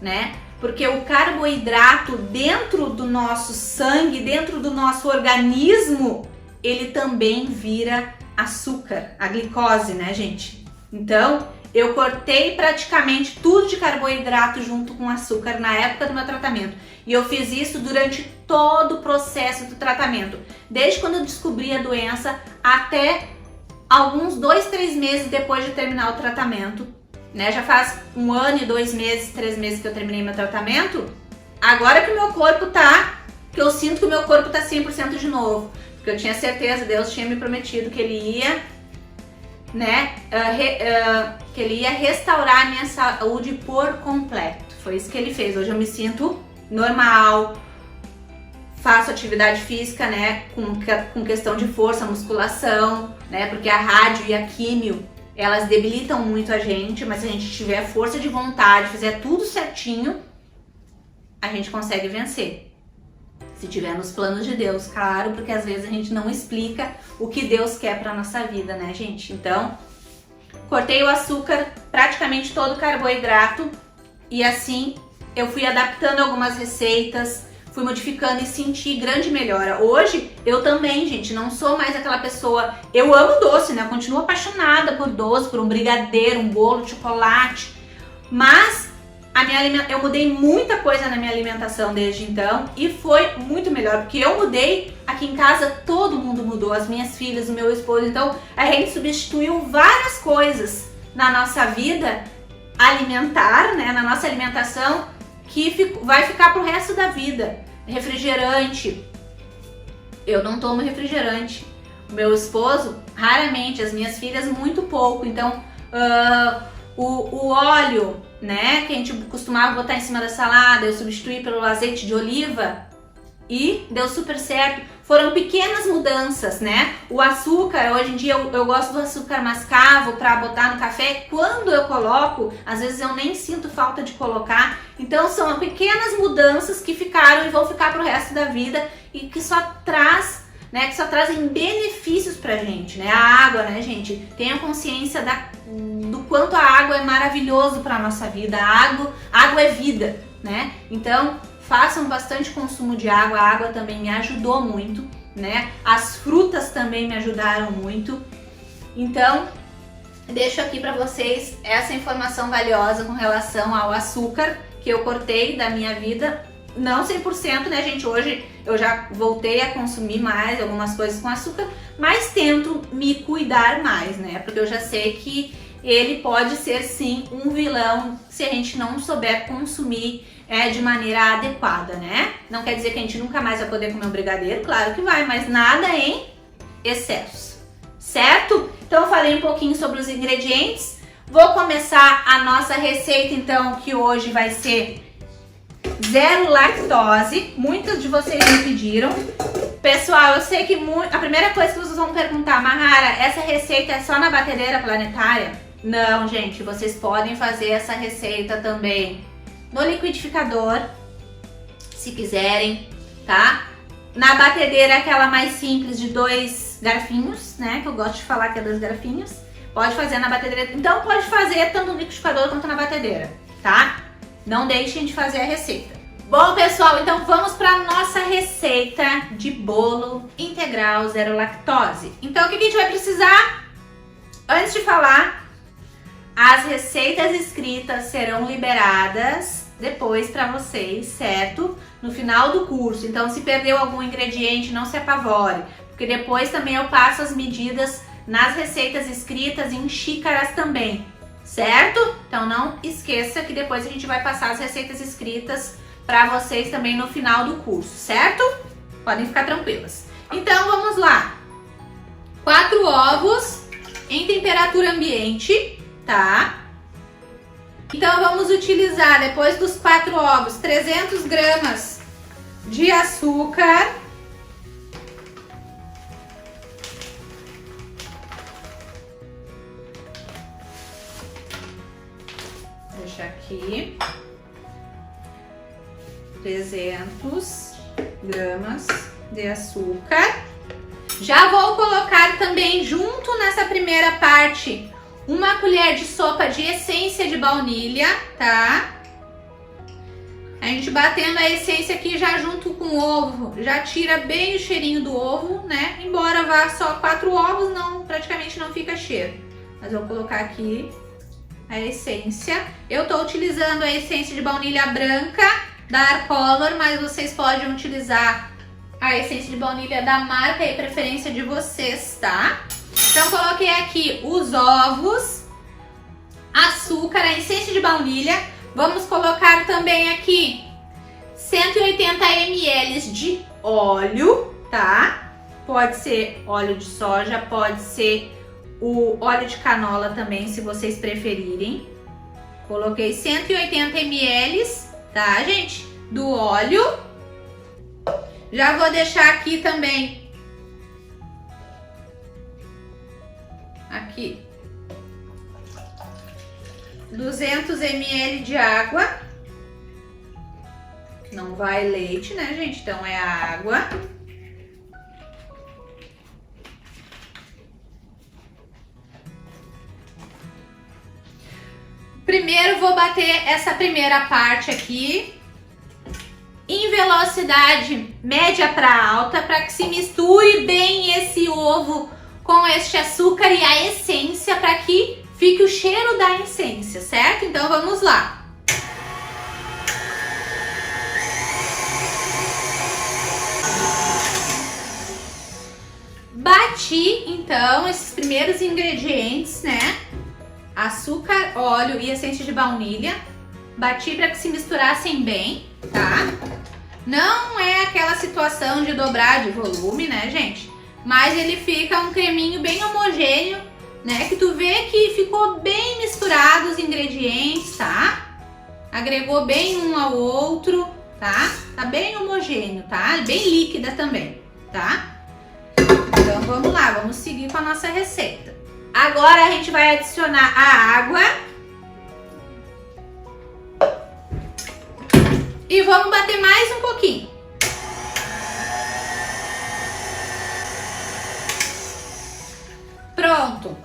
né? Porque o carboidrato dentro do nosso sangue, dentro do nosso organismo, ele também vira açúcar, a glicose, né, gente? Então, eu cortei praticamente tudo de carboidrato junto com açúcar na época do meu tratamento. E eu fiz isso durante todo o processo do tratamento. Desde quando eu descobri a doença até alguns 2, 3 meses depois de terminar o tratamento. Né? Já faz 1 ano e 2 meses, 3 meses que eu terminei meu tratamento. Agora que o meu corpo que eu sinto que o meu corpo tá 100% de novo. Porque eu tinha certeza, Deus tinha me prometido que Ele ia, né, que Ele ia restaurar a minha saúde por completo. Foi isso que Ele fez. Hoje eu me sinto normal, faço atividade física, né, com questão de força, musculação, né, porque a rádio e a químio, elas debilitam muito a gente, mas se a gente tiver força de vontade, fizer tudo certinho, a gente consegue vencer. Se tiver nos planos de Deus, claro, porque às vezes a gente não explica o que Deus quer pra nossa vida, né, gente? Então, cortei o açúcar, praticamente todo o carboidrato, e assim eu fui adaptando algumas receitas, fui modificando e senti grande melhora. Hoje, eu também, gente, não sou mais aquela pessoa... Eu amo doce, né? Eu continuo apaixonada por doce, por um brigadeiro, um bolo de chocolate. Mas eu mudei muita coisa na minha alimentação desde então e foi muito melhor, porque eu mudei, aqui em casa todo mundo mudou, as minhas filhas, o meu esposo. Então, a gente substituiu várias coisas na nossa vida alimentar, né? Na nossa alimentação, que vai ficar pro resto da vida. Refrigerante, eu não tomo refrigerante. O meu esposo, raramente, as minhas filhas, muito pouco. Então, o óleo, né, que a gente costumava botar em cima da salada, eu substituí pelo azeite de oliva e deu super certo. Foram pequenas mudanças, né? O açúcar, hoje em dia eu gosto do açúcar mascavo para botar no café. Quando eu coloco, às vezes eu nem sinto falta de colocar. Então são pequenas mudanças que ficaram e vão ficar pro resto da vida e que só trazem benefícios pra gente, né? A água, né, gente? Tenha consciência do quanto a água é maravilhoso pra nossa vida. A água é vida, né? Então, façam bastante consumo de água. A água também me ajudou muito, né? As frutas também me ajudaram muito. Então, deixo aqui para vocês essa informação valiosa com relação ao açúcar que eu cortei da minha vida. Não 100%, né, gente? Hoje eu já voltei a consumir mais algumas coisas com açúcar, mas tento me cuidar mais, né? Porque eu já sei que ele pode ser sim um vilão se a gente não souber consumir de maneira adequada, né? Não quer dizer que a gente nunca mais vai poder comer um brigadeiro, claro que vai, mas nada em excesso, certo? Então eu falei um pouquinho sobre os ingredientes. Vou começar a nossa receita então, que hoje vai ser zero lactose. Muitos de vocês me pediram. Pessoal, eu sei que a primeira coisa que vocês vão perguntar, Mahara, essa receita é só na batedeira planetária? Não, gente, vocês podem fazer essa receita também no liquidificador, se quiserem, tá? Na batedeira, aquela mais simples de 2 garfinhos, né? Que eu gosto de falar que é 2 garfinhos. Pode fazer na batedeira. Então pode fazer tanto no liquidificador quanto na batedeira, tá? Não deixem de fazer a receita. Bom, pessoal, então vamos para nossa receita de bolo integral zero lactose. Então o que a gente vai precisar? Antes de falar, as receitas escritas serão liberadas depois para vocês, certo? No final do curso. Então se perdeu algum ingrediente, não se apavore, porque depois também eu passo as medidas nas receitas escritas em xícaras também, certo? Então não esqueça que depois a gente vai passar as receitas escritas para vocês também no final do curso, certo? Podem ficar tranquilas. Então vamos lá. 4 ovos em temperatura ambiente, tá? Então vamos utilizar, depois dos 4 ovos, 300 gramas de açúcar. Deixa aqui. 300 gramas de açúcar. Já vou colocar também junto nessa primeira parte 1 colher de sopa de essência de baunilha, tá? A gente batendo a essência aqui já junto com o ovo, já tira bem o cheirinho do ovo, né? Embora vá só 4 ovos, praticamente não fica cheiro. Mas eu vou colocar aqui a essência. Eu tô utilizando a essência de baunilha branca da Arcolor, mas vocês podem utilizar a essência de baunilha da marca e preferência de vocês, tá? Então coloquei aqui os ovos, açúcar, a essência de baunilha. Vamos colocar também aqui 180 ml de óleo, tá? Pode ser óleo de soja, pode ser o óleo de canola também, se vocês preferirem. Coloquei 180 ml, tá, gente? Do óleo. Já vou deixar aqui também, aqui, 200 ml de água. Não vai leite, né, gente? Então é água. Primeiro vou bater essa primeira parte aqui em velocidade média para alta, para que se misture bem esse ovo com este açúcar e a essência, para que fique o cheiro da essência, certo? Então vamos lá. Bati então esses primeiros ingredientes, né? Açúcar, óleo e essência de baunilha. Bati para que se misturassem bem, tá? Não é aquela situação de dobrar de volume, né, gente? Mas ele fica um creminho bem homogêneo, né? Que tu vê que ficou bem misturado os ingredientes, tá? Agregou bem um ao outro, tá? Tá bem homogêneo, tá? Bem líquida também, tá? Então vamos lá, vamos seguir com a nossa receita. Agora a gente vai adicionar a água. E vamos bater mais um pouquinho. Pronto.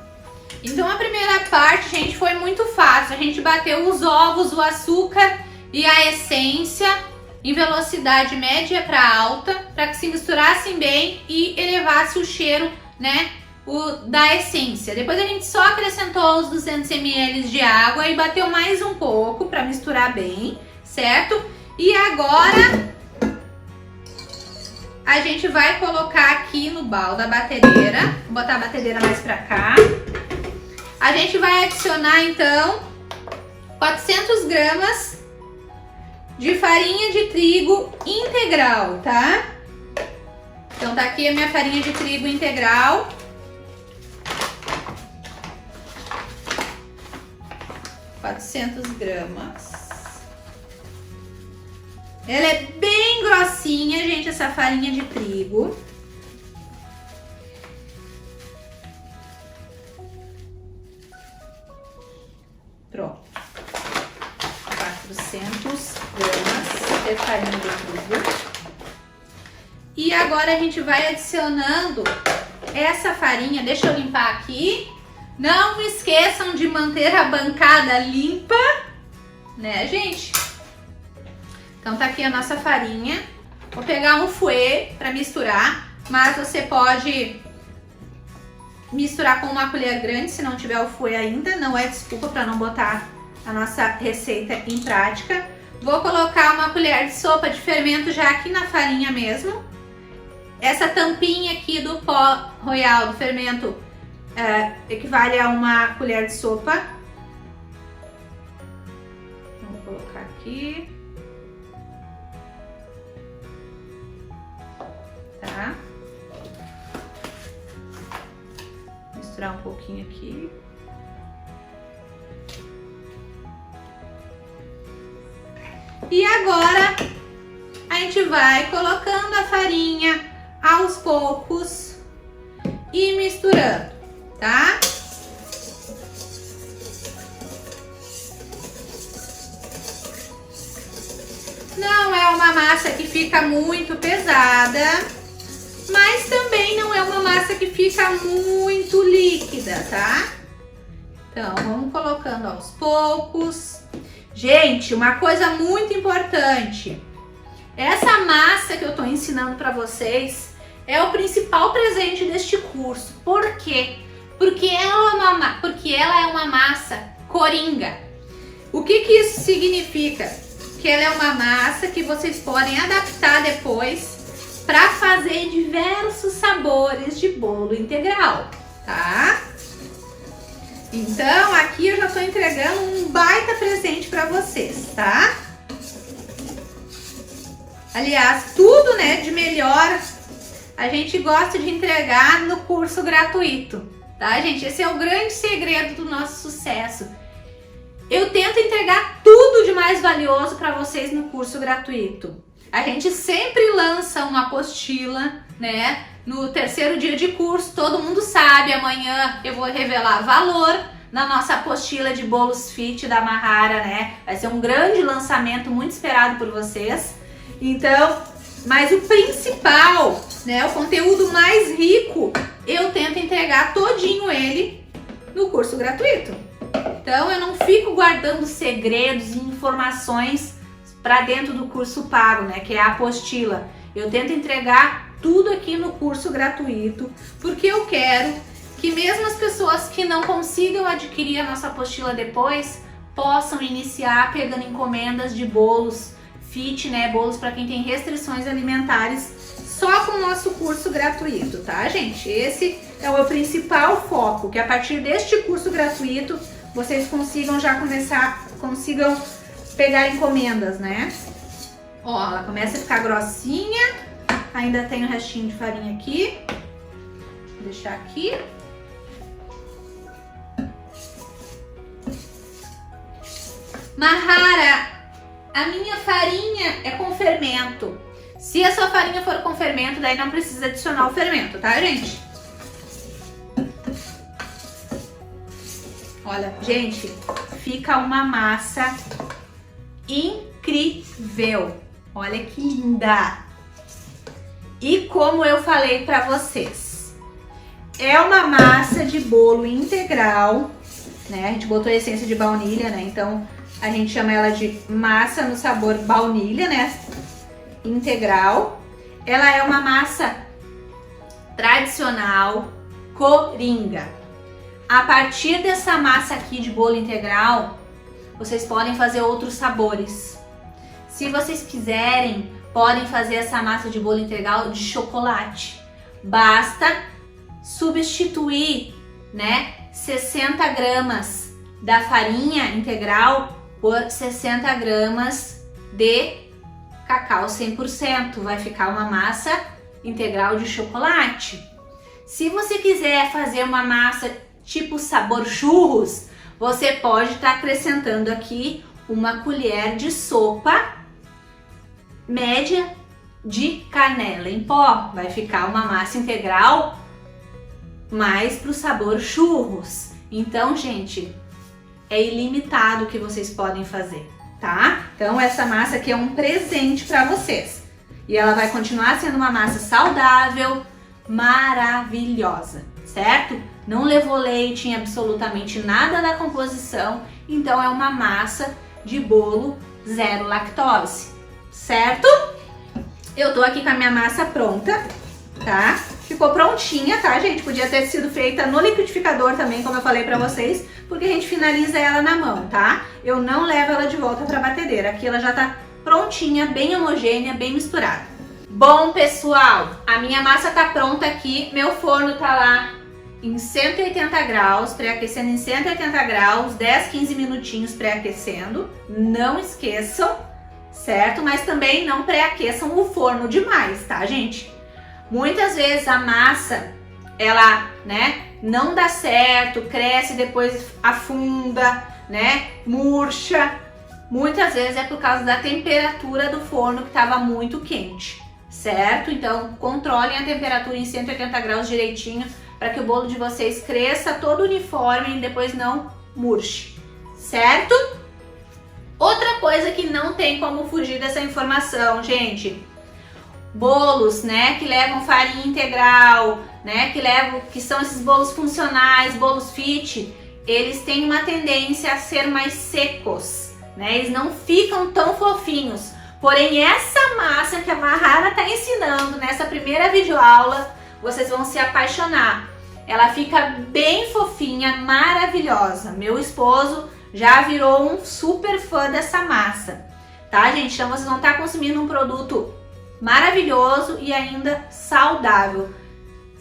Então a primeira parte, gente, foi muito fácil. A gente bateu os ovos, o açúcar e a essência em velocidade média para alta, para que se misturassem bem e elevasse o cheiro, né, da essência. Depois a gente só acrescentou os 200 ml de água e bateu mais um pouco para misturar bem, certo? E agora a gente vai colocar aqui no balde da batedeira. Vou botar a batedeira mais para cá. A gente vai adicionar então 400 gramas de farinha de trigo integral, tá? Então tá aqui a minha farinha de trigo integral. gramas. Ela é bem grossinha, gente, essa farinha de trigo. Pronto. 400 gramas de farinha de trigo. E agora a gente vai adicionando essa farinha. Deixa eu limpar aqui. Não esqueçam de manter a bancada limpa, né, gente? Então tá aqui a nossa farinha. Vou pegar um fouet para misturar, mas você pode misturar com uma colher grande se não tiver o fouet ainda. Não é desculpa para não botar a nossa receita em prática. Vou colocar uma colher de sopa de fermento já aqui na farinha mesmo. Essa tampinha aqui do pó royal do fermento equivale a uma colher de sopa. Vou colocar aqui. Tá? Misturar um pouquinho aqui. E agora a gente vai colocando a farinha aos poucos e misturando, tá? Não é uma massa que fica muito pesada, mas também não é uma massa que fica muito líquida, tá? Então, vamos colocando aos poucos. Gente, uma coisa muito importante. Essa massa que eu tô ensinando para vocês é o principal presente deste curso. Por quê? Porque ela é uma massa coringa. O que que isso significa? Que ela é uma massa que vocês podem adaptar depois para fazer diversos sabores de bolo integral, tá? Então, aqui eu já tô entregando um baita presente para vocês, tá? Aliás, tudo, né, de melhor a gente gosta de entregar no curso gratuito, tá, gente? Esse é o grande segredo do nosso sucesso. Eu tento entregar tudo de mais valioso para vocês no curso gratuito. A gente sempre lança uma apostila, né? No terceiro dia de curso, todo mundo sabe, amanhã eu vou revelar valor na nossa apostila de bolos fit da Mahara, né? Vai ser um grande lançamento, muito esperado por vocês. Então, mas o principal, né, o conteúdo mais rico, eu tento entregar todinho ele no curso gratuito. Então, eu não fico guardando segredos e informações para dentro do curso pago, né, que é a apostila. Eu tento entregar tudo aqui no curso gratuito, porque eu quero que mesmo as pessoas que não consigam adquirir a nossa apostila depois, possam iniciar pegando encomendas de bolos fit, né, bolos para quem tem restrições alimentares, só com o nosso curso gratuito, tá, gente? Esse é o meu principal foco, que a partir deste curso gratuito, vocês consigam pegar encomendas, né? Ó, ela começa a ficar grossinha, ainda tem um restinho de farinha aqui, vou deixar aqui. Mahara, a minha farinha é com fermento. Se a sua farinha for com fermento, daí não precisa adicionar o fermento, tá, gente? Olha, gente, fica uma massa incrível. Olha que linda! E como eu falei pra vocês, é uma massa de bolo integral, né? A gente botou a essência de baunilha, né? Então, a gente chama ela de massa no sabor baunilha, né? Integral. Ela é uma massa tradicional, coringa. A partir dessa massa aqui de bolo integral, vocês podem fazer outros sabores. Se vocês quiserem, podem fazer essa massa de bolo integral de chocolate. Basta substituir, né, 60 gramas da farinha integral por 60 gramas de cacau 100%. Vai ficar uma massa integral de chocolate. Se você quiser fazer uma massa tipo sabor churros, você pode estar acrescentando aqui uma colher de sopa média de canela em pó. Vai ficar uma massa integral mais para o sabor churros. Então, gente, é ilimitado o que vocês podem fazer, tá? Então, essa massa aqui é um presente para vocês. E ela vai continuar sendo uma massa saudável, maravilhosa, certo? Não levou leite em absolutamente nada da composição, então é uma massa de bolo zero lactose, certo? Eu tô aqui com a minha massa pronta, tá? Ficou prontinha, tá, gente? Podia ter sido feita no liquidificador também, como eu falei pra vocês, porque a gente finaliza ela na mão, tá? Eu não levo ela de volta pra batedeira. Aqui ela já tá prontinha, bem homogênea, bem misturada. Bom, pessoal, a minha massa tá pronta aqui, meu forno tá lá em 180 graus, pré-aquecendo em 180 graus, 10, 15 minutinhos pré-aquecendo. Não esqueçam, certo? Mas também não pré-aqueçam o forno demais, tá, gente? Muitas vezes a massa, ela, né, não dá certo, cresce, depois afunda, né, murcha. Muitas vezes é por causa da temperatura do forno que estava muito quente, certo? Então, controlem a temperatura em 180 graus direitinho para que o bolo de vocês cresça todo uniforme e depois não murche, certo? Outra coisa que não tem como fugir dessa informação, gente, bolos, né, que levam farinha integral, né, que são esses bolos funcionais, bolos fit, eles têm uma tendência a ser mais secos, né, eles não ficam tão fofinhos. Porém, essa massa que a Mahara está ensinando nessa primeira videoaula, vocês vão se apaixonar. Ela fica bem fofinha, maravilhosa. Meu esposo já virou um super fã dessa massa, tá, gente? Então vocês vão estar consumindo um produto maravilhoso e ainda saudável.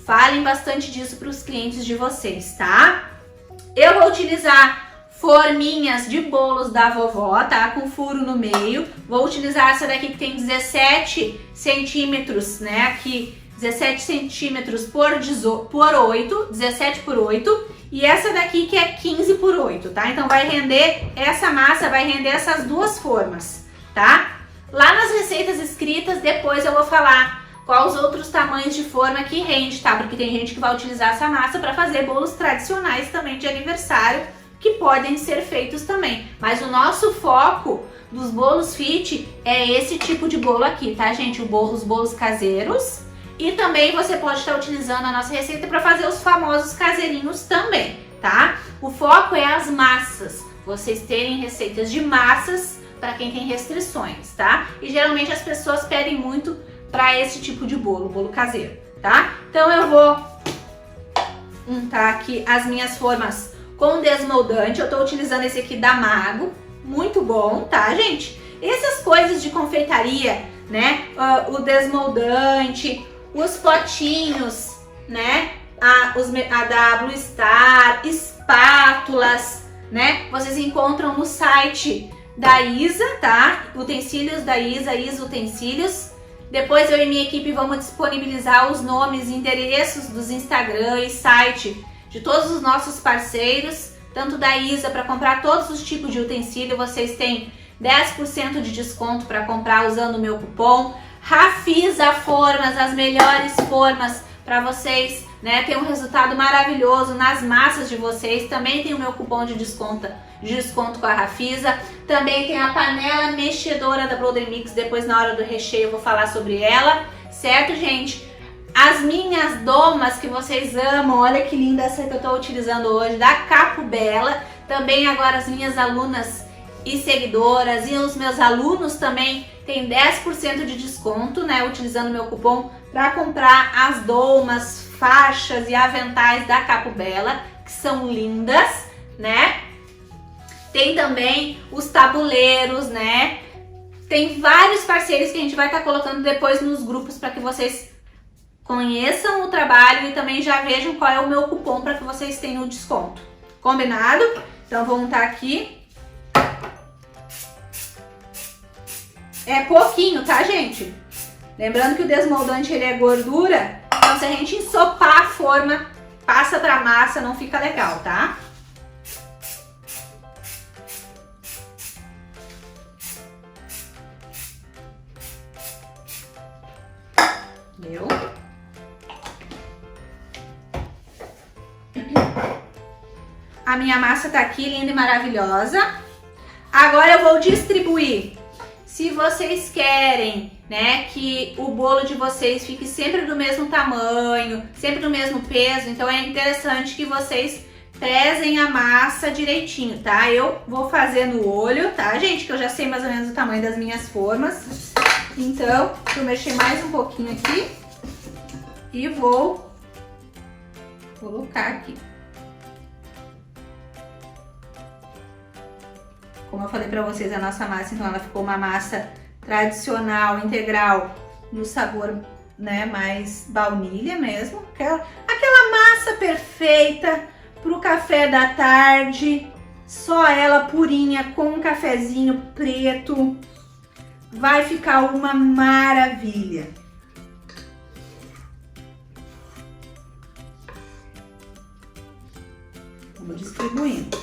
Falem bastante disso para os clientes de vocês, tá? Eu vou utilizar forminhas de bolos da vovó, tá? Com furo no meio. Vou utilizar essa daqui que tem 17 centímetros, né? Aqui 17 centímetros por 8, 17 por 8. E essa daqui que é 15 por 8, tá? Então vai render, essa massa vai render essas duas formas, tá? Lá nas receitas escritas, depois eu vou falar quais os outros tamanhos de forma que rende, tá? Porque tem gente que vai utilizar essa massa para fazer bolos tradicionais também de aniversário, que podem ser feitos também. Mas o nosso foco dos bolos fit é esse tipo de bolo aqui, tá, gente? Os bolos caseiros. E também você pode estar utilizando a nossa receita para fazer os famosos caseirinhos também, tá? O foco é as massas. Vocês terem receitas de massas para quem tem restrições, tá? E geralmente as pessoas pedem muito para esse tipo de bolo caseiro, tá? Então eu vou untar aqui as minhas formas com desmoldante. Eu tô utilizando esse aqui da Mago, muito bom, tá, gente? Essas coisas de confeitaria, né? O desmoldante, os potinhos, né? A da Blue Star, espátulas, né? Vocês encontram no site da Isa, tá? Utensílios da Isa, Isa Utensílios. Depois eu e minha equipe vamos disponibilizar os nomes e endereços dos Instagram e site de todos os nossos parceiros, tanto da Isa, para comprar todos os tipos de utensílio, vocês têm 10% de desconto para comprar usando o meu cupom. Rafisa Formas, as melhores formas para vocês, né, ter um resultado maravilhoso nas massas de vocês. Também tem o meu cupom de desconto com a Rafisa. Também tem a panela mexedora da Bloder Mix, depois na hora do recheio eu vou falar sobre ela, certo, gente? As minhas domas que vocês amam, olha que linda essa que eu estou utilizando hoje, da Capo Bela. Também agora as minhas alunas e seguidoras e os meus alunos também tem 10% de desconto, né, utilizando meu cupom para comprar as domas faixas e aventais da Capo Bella, que são lindas, né? Tem também os tabuleiros, né? Tem vários parceiros que a gente vai estar colocando depois nos grupos para que vocês conheçam o trabalho e também já vejam qual é o meu cupom para que vocês tenham o desconto. Combinado? Então vou montar aqui. É pouquinho, tá, gente? Lembrando que o desmoldante ele é gordura, então se a gente ensopar a forma, passa pra massa, não fica legal, tá? Viu? A minha massa tá aqui, linda e maravilhosa. Agora eu vou distribuir. Se vocês querem, né, que o bolo de vocês fique sempre do mesmo tamanho, sempre do mesmo peso, então é interessante que vocês pesem a massa direitinho, tá? Eu vou fazer no olho, tá, gente? Que eu já sei mais ou menos o tamanho das minhas formas. Então, vou mexer mais um pouquinho aqui e vou colocar aqui. Como eu falei pra vocês, a nossa massa, então ela ficou uma massa tradicional, integral, no sabor, né, mais baunilha mesmo. Aquela massa perfeita pro café da tarde, só ela purinha com um cafezinho preto. Vai ficar uma maravilha. Vamos distribuindo.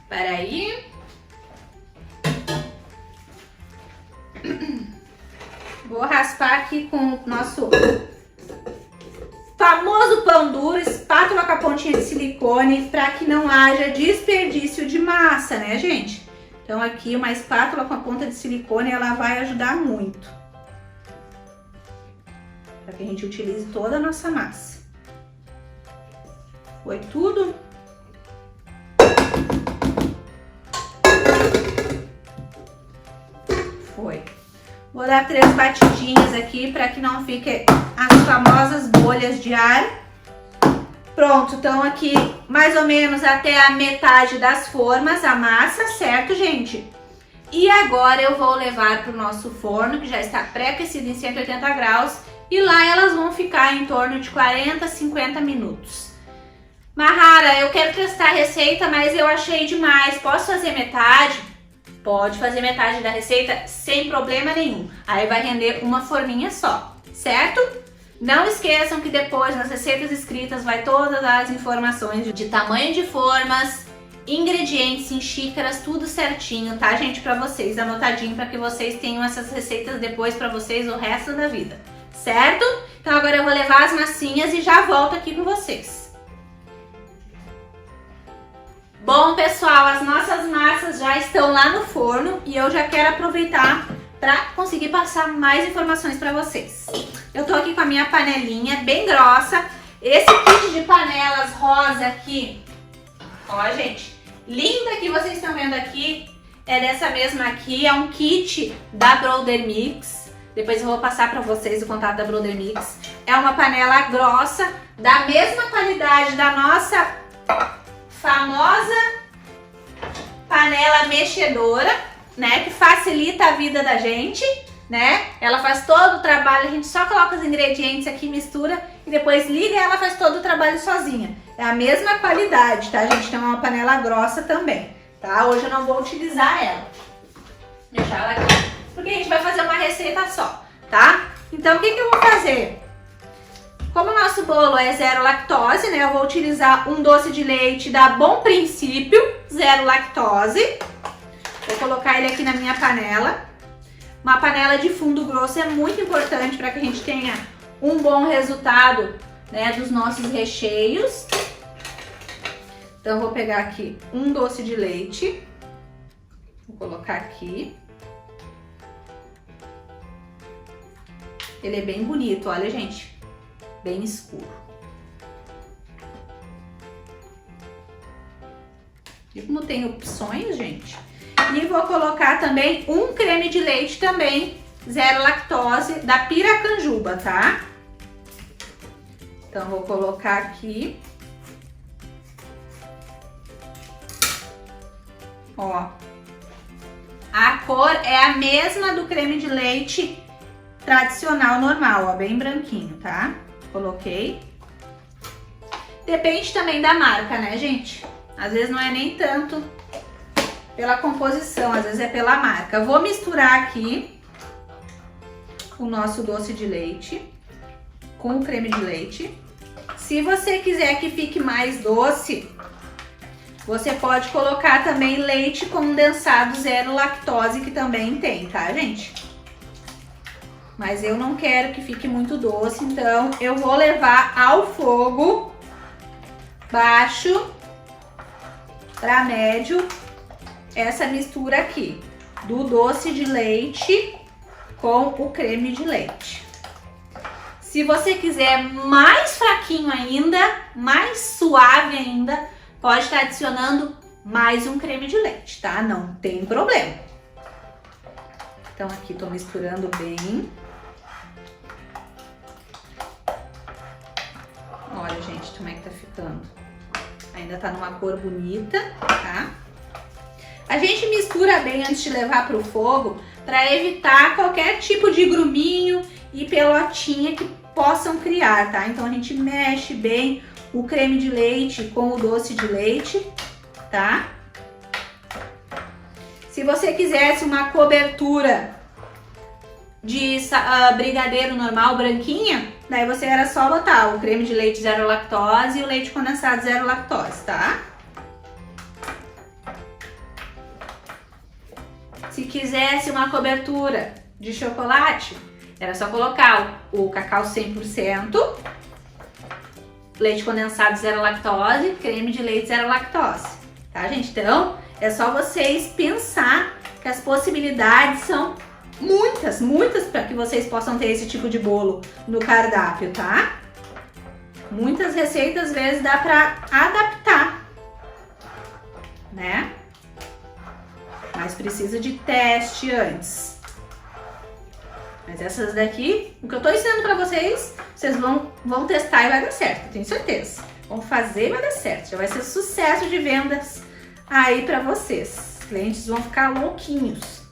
Peraí. Vou raspar aqui com o nosso famoso pão duro, espátula com a pontinha de silicone, para que não haja desperdício de massa, né, gente? Então aqui uma espátula com a ponta de silicone, ela vai ajudar muito. Para que a gente utilize toda a nossa massa. Foi tudo? Foi. Vou dar 3 batidinhas aqui para que não fiquem as famosas bolhas de ar. Pronto, então aqui mais ou menos até a metade das formas a massa, certo, gente? E agora eu vou levar para o nosso forno, que já está pré-aquecido em 180 graus, e lá elas vão ficar em torno de 40 a 50 minutos. Mahara, eu quero testar a receita, mas eu achei demais. Posso fazer metade? Pode fazer metade da receita sem problema nenhum. Aí vai render uma forminha só, certo? Não esqueçam que depois nas receitas escritas vai todas as informações de tamanho de formas, ingredientes em xícaras, tudo certinho, tá, gente? Pra vocês, anotadinho, para que vocês tenham essas receitas depois pra vocês o resto da vida, certo? Então agora eu vou levar as massinhas e já volto aqui com vocês. Bom, pessoal, as nossas massas já estão lá no forno e eu já quero aproveitar para conseguir passar mais informações para vocês. Eu tô aqui com a minha panelinha bem grossa. Esse kit de panelas rosa aqui, ó, gente, linda que vocês estão vendo aqui, é dessa mesma aqui, é um kit da Brother Mix. Depois eu vou passar para vocês o contato da Brother Mix. É uma panela grossa, da mesma qualidade da nossa famosa panela mexedora, né, que facilita a vida da gente, né? Ela faz todo o trabalho, a gente só coloca os ingredientes aqui, mistura e depois liga e ela faz todo o trabalho sozinha. É a mesma qualidade, tá, gente? Então é uma panela grossa também, tá? Hoje eu não vou utilizar ela. Deixar ela aqui, porque a gente vai fazer uma receita só, tá? Então o que eu vou fazer? Como o nosso bolo é zero lactose, né, eu vou utilizar um doce de leite da Bom Princípio, zero lactose. Vou colocar ele aqui na minha panela. Uma panela de fundo grosso é muito importante para que a gente tenha um bom resultado, né, dos nossos recheios. Então eu vou pegar aqui um doce de leite. Vou colocar aqui. Ele é bem bonito, olha, gente. Bem escuro. E como tem opções, gente. E vou colocar também um creme de leite também, zero lactose, da Piracanjuba, tá? Então, vou colocar aqui. Ó. A cor é a mesma do creme de leite tradicional, normal, ó, bem branquinho, tá? Coloquei. Depende também da marca, né, gente? Às vezes não é nem tanto pela composição, às vezes é pela marca. Vou misturar aqui o nosso doce de leite com o creme de leite. Se você quiser que fique mais doce, você pode colocar também leite condensado zero lactose, que também tem, tá, gente? Mas eu não quero que fique muito doce, então eu vou levar ao fogo baixo para médio essa mistura aqui do doce de leite com o creme de leite. Se você quiser mais fraquinho ainda, mais suave ainda, pode estar adicionando mais um creme de leite, tá? Não tem problema. Então aqui tô misturando bem. Olha, gente, como é que tá ficando. Ainda tá numa cor bonita, tá? A gente mistura bem antes de levar pro fogo para evitar qualquer tipo de gruminho e pelotinha que possam criar, tá? Então a gente mexe bem o creme de leite com o doce de leite, tá? Se você quisesse uma cobertura de brigadeiro normal, branquinha, daí você era só botar o creme de leite zero lactose e o leite condensado zero lactose, tá? Se quisesse uma cobertura de chocolate, era só colocar o cacau 100%, leite condensado zero lactose, creme de leite zero lactose, tá, gente? Então, é só vocês pensar que as possibilidades são muitas, muitas para que vocês possam ter esse tipo de bolo no cardápio, tá? Muitas receitas, às vezes, dá para adaptar, né? Mas precisa de teste antes. Mas essas daqui, o que eu tô ensinando pra vocês, vocês vão testar e vai dar certo, tenho certeza. Vão fazer e vai dar certo. Já vai ser sucesso de vendas aí pra vocês. Os clientes vão ficar louquinhos.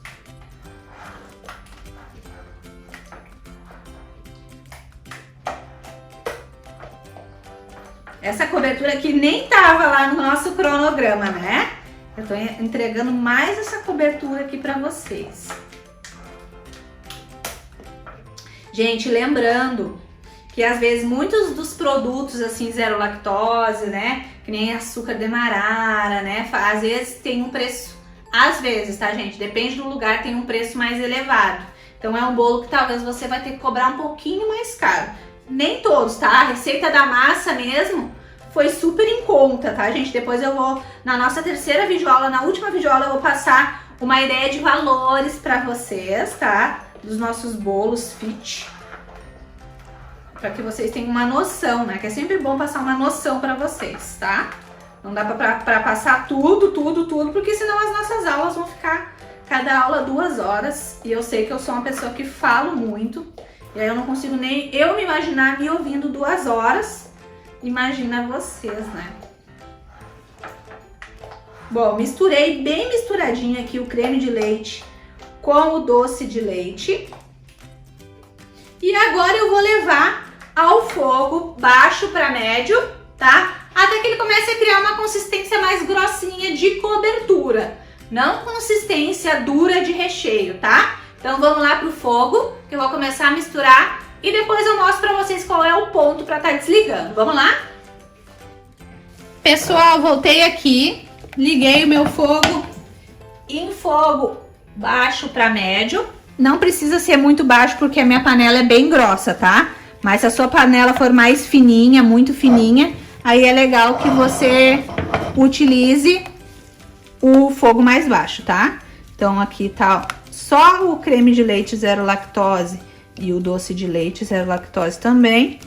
Essa cobertura aqui nem tava lá no nosso cronograma, né? Eu tô entregando mais essa cobertura aqui pra vocês. Gente, lembrando que às vezes muitos dos produtos assim zero lactose, né, que nem açúcar demerara, né, às vezes tem um preço, às vezes, tá, gente, depende do lugar, tem um preço mais elevado. Então é um bolo que talvez você vai ter que cobrar um pouquinho mais caro. Nem todos, tá? A receita da massa mesmo foi super em conta, tá, gente? Depois eu vou, na nossa terceira videoaula, na última videoaula, eu vou passar uma ideia de valores pra vocês, tá? Dos nossos bolos fit, para que vocês tenham uma noção, né? Que é sempre bom passar uma noção para vocês, tá? Não dá para passar tudo, porque senão as nossas aulas vão ficar cada aula 2 horas. E eu sei que eu sou uma pessoa que falo muito, e aí eu não consigo nem eu me imaginar me ouvindo 2 horas. Imagina vocês, né? Bom, misturei bem misturadinho aqui o creme de leite com o doce de leite. E agora eu vou levar ao fogo baixo para médio, tá? Até que ele comece a criar uma consistência mais grossinha de cobertura, não consistência dura de recheio, tá? Então vamos lá pro fogo, que eu vou começar a misturar e depois eu mostro para vocês qual é o ponto para estar desligando. Vamos lá? Pessoal, voltei aqui, liguei o meu fogo em fogo baixo para médio. Não precisa ser muito baixo porque a minha panela é bem grossa, tá? Mas se a sua panela for mais fininha, muito fininha, aí é legal que você utilize o fogo mais baixo, tá? Então aqui tá só o creme de leite zero lactose e o doce de leite zero lactose também.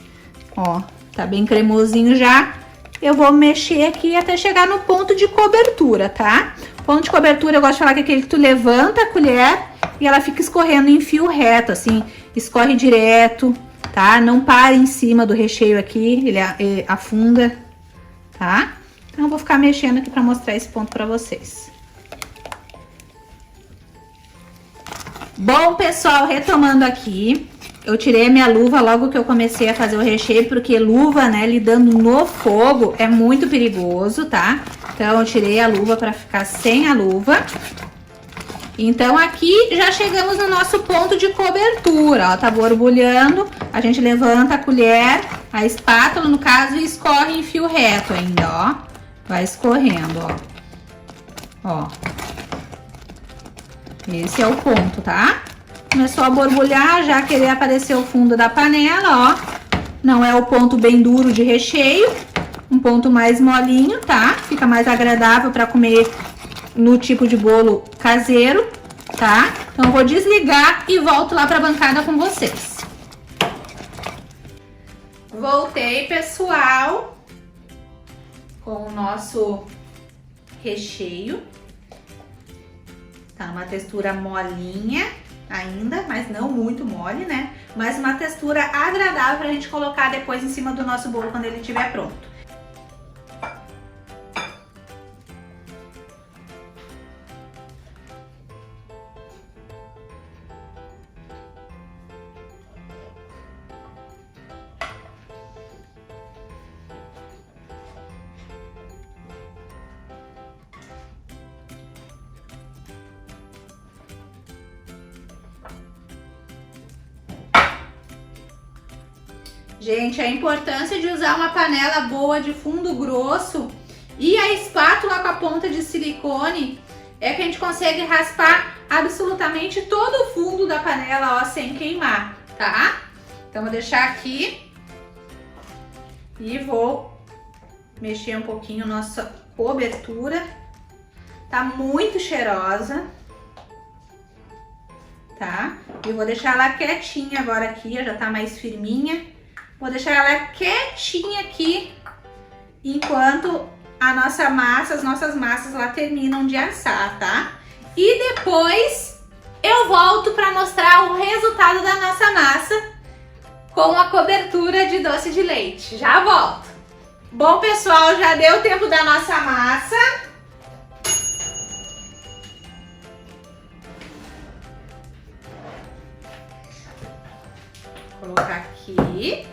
Ó, tá bem cremosinho já. eu vou mexer aqui até chegar no ponto de cobertura, tá? Ponto de cobertura, eu gosto de falar que é aquele que tu levanta a colher e ela fica escorrendo em fio reto, assim, escorre direto, tá? Não para em cima do recheio aqui, ele afunda, tá? Então, eu vou ficar mexendo aqui pra mostrar esse ponto pra vocês. Bom, pessoal, retomando aqui, eu tirei a minha luva logo que eu comecei a fazer o recheio, porque luva, né, lidando no fogo é muito perigoso, tá? Então, eu tirei a luva pra ficar sem a luva. Então, aqui já chegamos no nosso ponto de cobertura, ó, tá borbulhando, a gente levanta a colher, a espátula, no caso, e escorre em fio reto ainda, ó. Vai escorrendo, ó. Ó. Esse é o ponto, tá? Começou a borbulhar, já querer aparecer o fundo da panela, ó. Não é o ponto bem duro de recheio, um ponto mais molinho, tá? Fica mais agradável para comer no tipo de bolo caseiro, tá? Então eu vou desligar e volto lá para a bancada com vocês. Voltei, pessoal, com o nosso recheio. Tá uma textura molinha ainda, mas não muito mole, né? Mas uma textura agradável pra gente colocar depois em cima do nosso bolo quando ele estiver pronto. Gente, a importância de usar uma panela boa de fundo grosso e a espátula com a ponta de silicone é que a gente consegue raspar absolutamente todo o fundo da panela, ó, sem queimar, tá? Então, vou deixar aqui e vou mexer um pouquinho nossa cobertura. Tá muito cheirosa, tá? Eu vou deixar ela quietinha agora aqui, já tá mais firminha. Vou deixar ela quietinha aqui enquanto a nossa massa, as nossas massas lá terminam de assar, tá? E depois eu volto para mostrar o resultado da nossa massa com a cobertura de doce de leite. Já volto. Bom, pessoal, já deu tempo da nossa massa. Vou colocar aqui.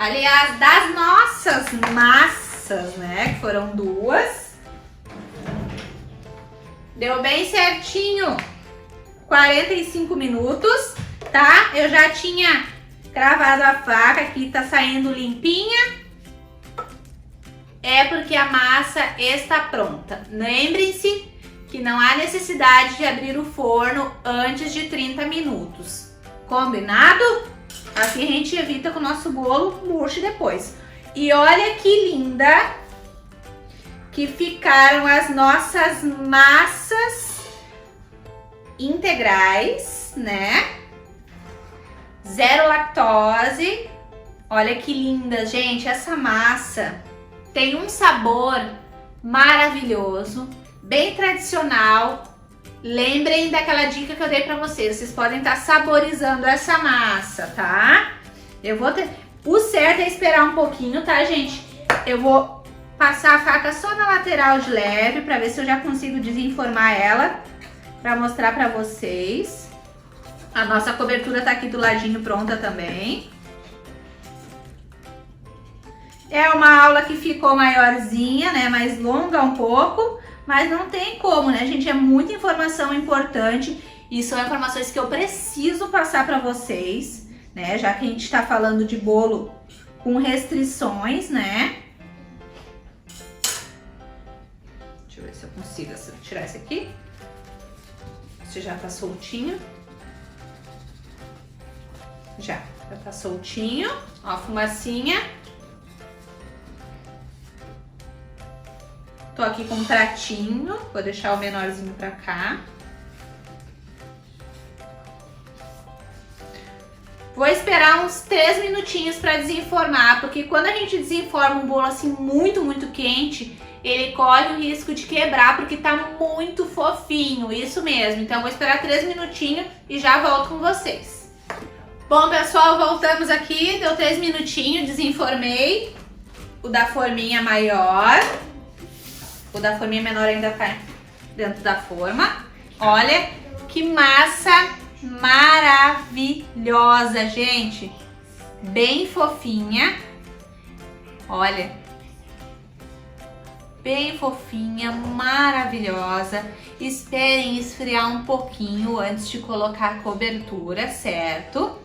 Aliás, das nossas massas, né, que foram duas, deu bem certinho 45 minutos, tá? Eu já tinha cravado a faca, aqui tá saindo limpinha. É porque a massa está pronta. Lembrem-se que não há necessidade de abrir o forno antes de 30 minutos. Combinado? Assim a gente evita que o nosso bolo murche depois. E olha que linda que ficaram as nossas massas integrais, né? Zero lactose. Olha que linda, gente. Essa massa tem um sabor maravilhoso, bem tradicional. Lembrem daquela dica que eu dei pra vocês. Vocês podem estar saborizando essa massa, tá? O certo é esperar um pouquinho, tá, gente? Eu vou passar a faca só na lateral de leve pra ver se eu já consigo desenformar ela, pra mostrar pra vocês. A nossa cobertura tá aqui do ladinho pronta também. É uma aula que ficou maiorzinha, né? Mais longa um pouco. Mas não tem como, né, gente? É muita informação importante e são informações que eu preciso passar para vocês, né? Já que a gente tá falando de bolo com restrições, né? Deixa eu ver se eu consigo tirar esse aqui. Esse já tá soltinho. Já tá soltinho. Ó a fumacinha. Tô aqui com um pratinho, vou deixar o menorzinho pra cá. Vou esperar uns 3 minutinhos para desenformar, porque quando a gente desenforma um bolo assim muito quente, ele corre o risco de quebrar, porque tá muito fofinho, isso mesmo. Então, vou esperar 3 minutinhos e já volto com vocês. Bom, pessoal, voltamos aqui, deu 3 minutinhos, desenformei o da forminha maior. O da forminha menor ainda tá dentro da forma. Olha que massa maravilhosa, gente. Bem fofinha. Olha. Bem fofinha, maravilhosa. Esperem esfriar um pouquinho antes de colocar a cobertura, certo?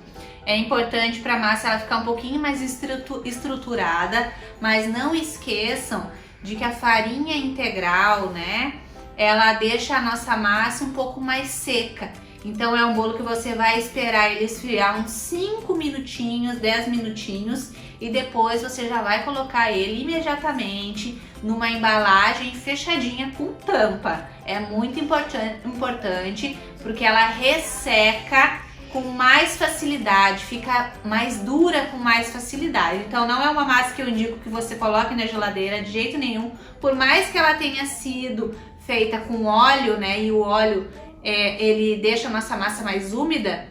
É importante para a massa ela ficar um pouquinho mais estruturada, mas não esqueçam de que a farinha integral, né, ela deixa a nossa massa um pouco mais seca. Então é um bolo que você vai esperar ele esfriar uns 5 minutinhos, 10 minutinhos e depois você já vai colocar ele imediatamente numa embalagem fechadinha com tampa. É muito importante porque ela resseca com mais facilidade, fica mais dura com mais facilidade. Então não é uma massa que eu indico que você coloque na geladeira de jeito nenhum, por mais que ela tenha sido feita com óleo, né, e o óleo ele deixa a nossa massa mais úmida,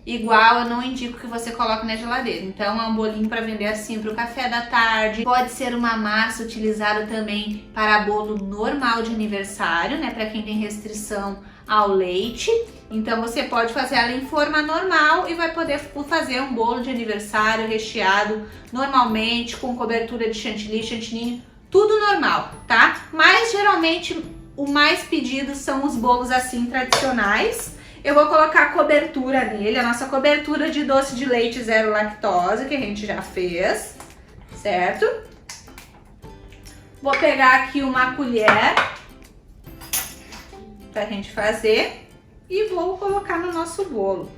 igual eu não indico que você coloque na geladeira. Então é um bolinho para vender assim para o café da tarde. Pode ser uma massa utilizada também para bolo normal de aniversário, né, para quem tem restrição ao leite. Então você pode fazer ela em forma normal e vai poder fazer um bolo de aniversário recheado normalmente, com cobertura de chantilly, tudo normal, tá? Mas geralmente o mais pedido são os bolos assim tradicionais. Eu vou colocar a cobertura nele, a nossa cobertura de doce de leite zero lactose, que a gente já fez, certo? Vou pegar aqui uma colher pra gente fazer e vou colocar no nosso bolo,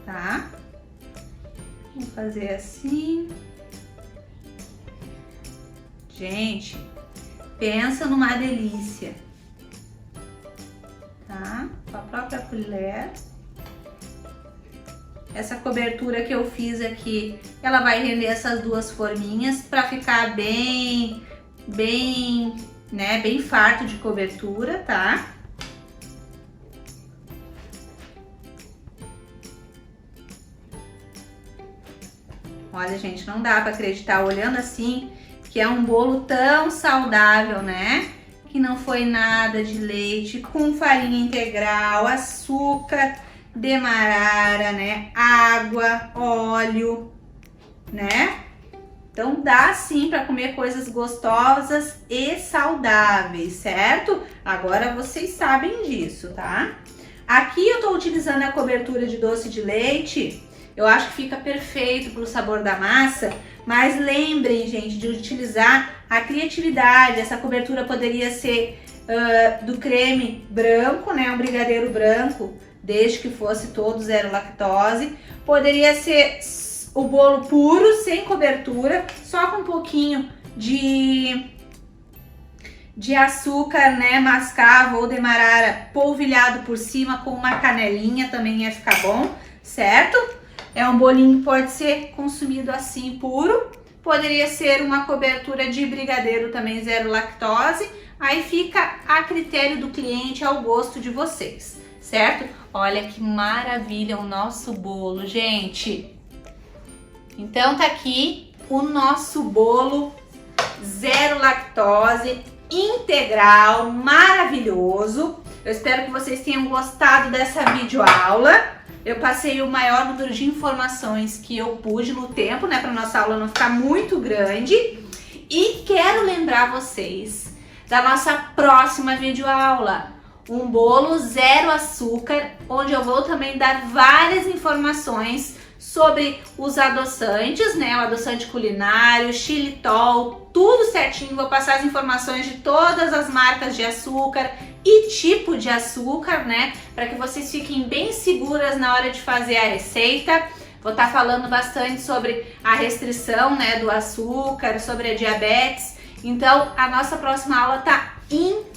tá? Vou fazer assim. Gente, pensa numa delícia, tá? Com a própria colher. Essa cobertura que eu fiz aqui, ela vai render essas duas forminhas para ficar bem farto de cobertura, tá? Olha, gente, não dá para acreditar olhando assim que é um bolo tão saudável, né? Que não foi nada de leite, com farinha integral, açúcar, demerara, né? Água, óleo, né? Então dá sim para comer coisas gostosas e saudáveis, certo? Agora vocês sabem disso, tá? Aqui eu tô utilizando a cobertura de doce de leite. Eu acho que fica perfeito pro sabor da massa, mas lembrem, gente, de utilizar a criatividade. Essa cobertura poderia ser do creme branco, né, um brigadeiro branco, desde que fosse todo zero lactose. Poderia ser o bolo puro, sem cobertura, só com um pouquinho de açúcar, né, mascavo ou demerara polvilhado por cima com uma canelinha, também ia ficar bom, certo? É um bolinho que pode ser consumido assim puro, poderia ser uma cobertura de brigadeiro também zero lactose, aí fica a critério do cliente, ao gosto de vocês, certo? Olha que maravilha o nosso bolo, gente! Então tá aqui o nosso bolo zero lactose, integral, maravilhoso. Eu espero que vocês tenham gostado dessa videoaula. Eu passei o maior número de informações que eu pude no tempo, né, para nossa aula não ficar muito grande. E quero lembrar vocês da nossa próxima videoaula, um bolo zero açúcar, onde eu vou também dar várias informações sobre os adoçantes, né, o adoçante culinário, xilitol, tudo certinho. Vou passar as informações de todas as marcas de açúcar e tipo de açúcar, né, para que vocês fiquem bem seguras na hora de fazer a receita. Vou estar falando bastante sobre a restrição, né, do açúcar, sobre a diabetes. Então, a nossa próxima aula tá imperdível.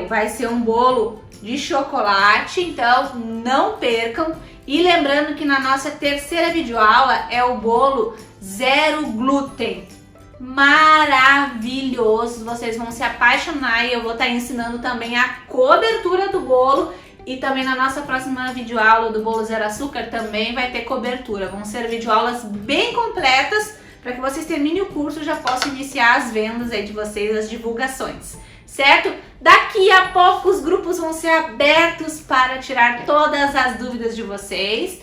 Vai ser um bolo de chocolate, então não percam. E lembrando que na nossa terceira videoaula é o bolo zero glúten. Maravilhoso, vocês vão se apaixonar e eu vou estar ensinando também a cobertura do bolo. E também na nossa próxima videoaula do bolo zero açúcar também vai ter cobertura. Vão ser videoaulas bem completas para que vocês terminem o curso e já possam iniciar as vendas aí de vocês, as divulgações, certo? Daqui a pouco os grupos vão ser abertos para tirar todas as dúvidas de vocês.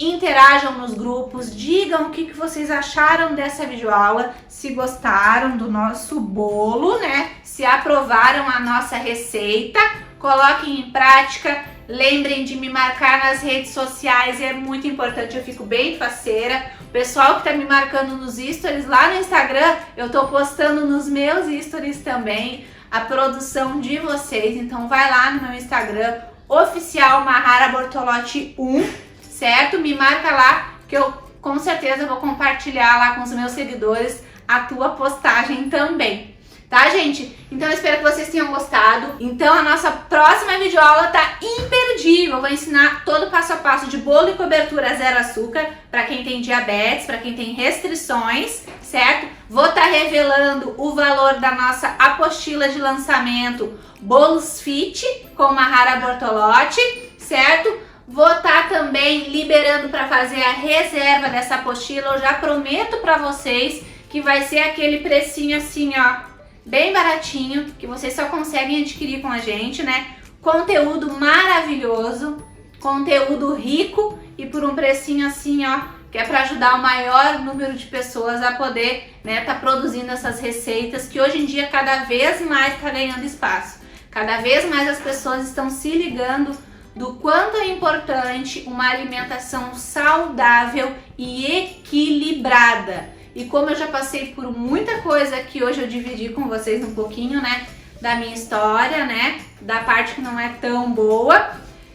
Interajam nos grupos, digam o que vocês acharam dessa videoaula, se gostaram do nosso bolo, né? Se aprovaram a nossa receita, coloquem em prática. Lembrem de me marcar nas redes sociais, é muito importante, eu fico bem faceira. O pessoal que tá me marcando nos stories lá no Instagram, eu tô postando nos meus stories também a produção de vocês. Então vai lá no meu Instagram, oficial Mahara Bortolotti 1, certo? Me marca lá que eu com certeza vou compartilhar lá com os meus seguidores a tua postagem também. Tá, gente? Então eu espero que vocês tenham gostado. Então a nossa próxima videoaula tá imperdível. Eu vou ensinar todo o passo a passo de bolo e cobertura zero açúcar para quem tem diabetes, para quem tem restrições, certo? Vou estar revelando o valor da nossa apostila de lançamento Bolos Fit com Mahara Bortolotti, certo? Vou estar também liberando para fazer a reserva dessa apostila. Eu já prometo para vocês que vai ser aquele precinho assim, ó, bem baratinho, que vocês só conseguem adquirir com a gente, né? Conteúdo maravilhoso, conteúdo rico e por um precinho assim, ó, que é para ajudar o maior número de pessoas a poder, né, tá produzindo essas receitas que hoje em dia cada vez mais tá ganhando espaço. Cada vez mais as pessoas estão se ligando do quanto é importante uma alimentação saudável e equilibrada. E como eu já passei por muita coisa que hoje eu dividi com vocês um pouquinho, né, da minha história, né, da parte que não é tão boa,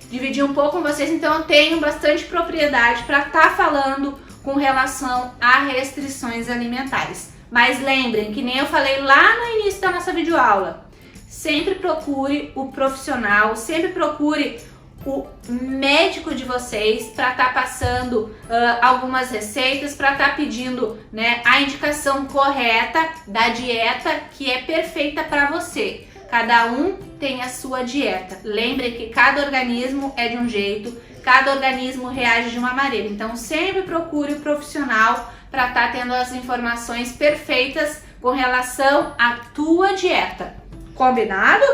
dividi um pouco com vocês, então eu tenho bastante propriedade para estar falando com relação a restrições alimentares. Mas lembrem que nem eu falei lá no início da nossa videoaula, sempre procure o profissional, sempre procure o médico de vocês para estar passando algumas receitas, para estar pedindo, né, a indicação correta da dieta que é perfeita para você. Cada um tem a sua dieta. Lembre que cada organismo é de um jeito, cada organismo reage de uma maneira. Então sempre procure o profissional para estar tendo as informações perfeitas com relação à tua dieta. Combinado?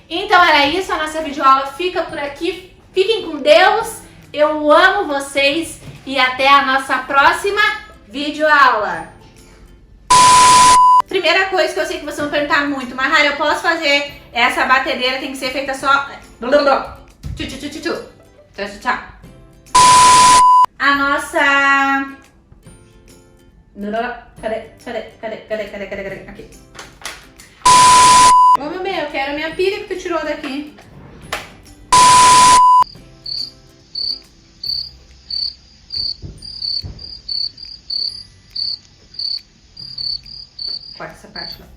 Então era isso, a nossa videoaula fica por aqui. Fiquem com Deus, eu amo vocês e até a nossa próxima videoaula. Primeira coisa que eu sei que vocês vão perguntar muito, Mahara, eu posso fazer essa batedeira, tem que ser feita só... A nossa... Cadê? Aqui. Ô meu bem, eu quero a minha pilha que tu tirou daqui. Corta essa parte lá.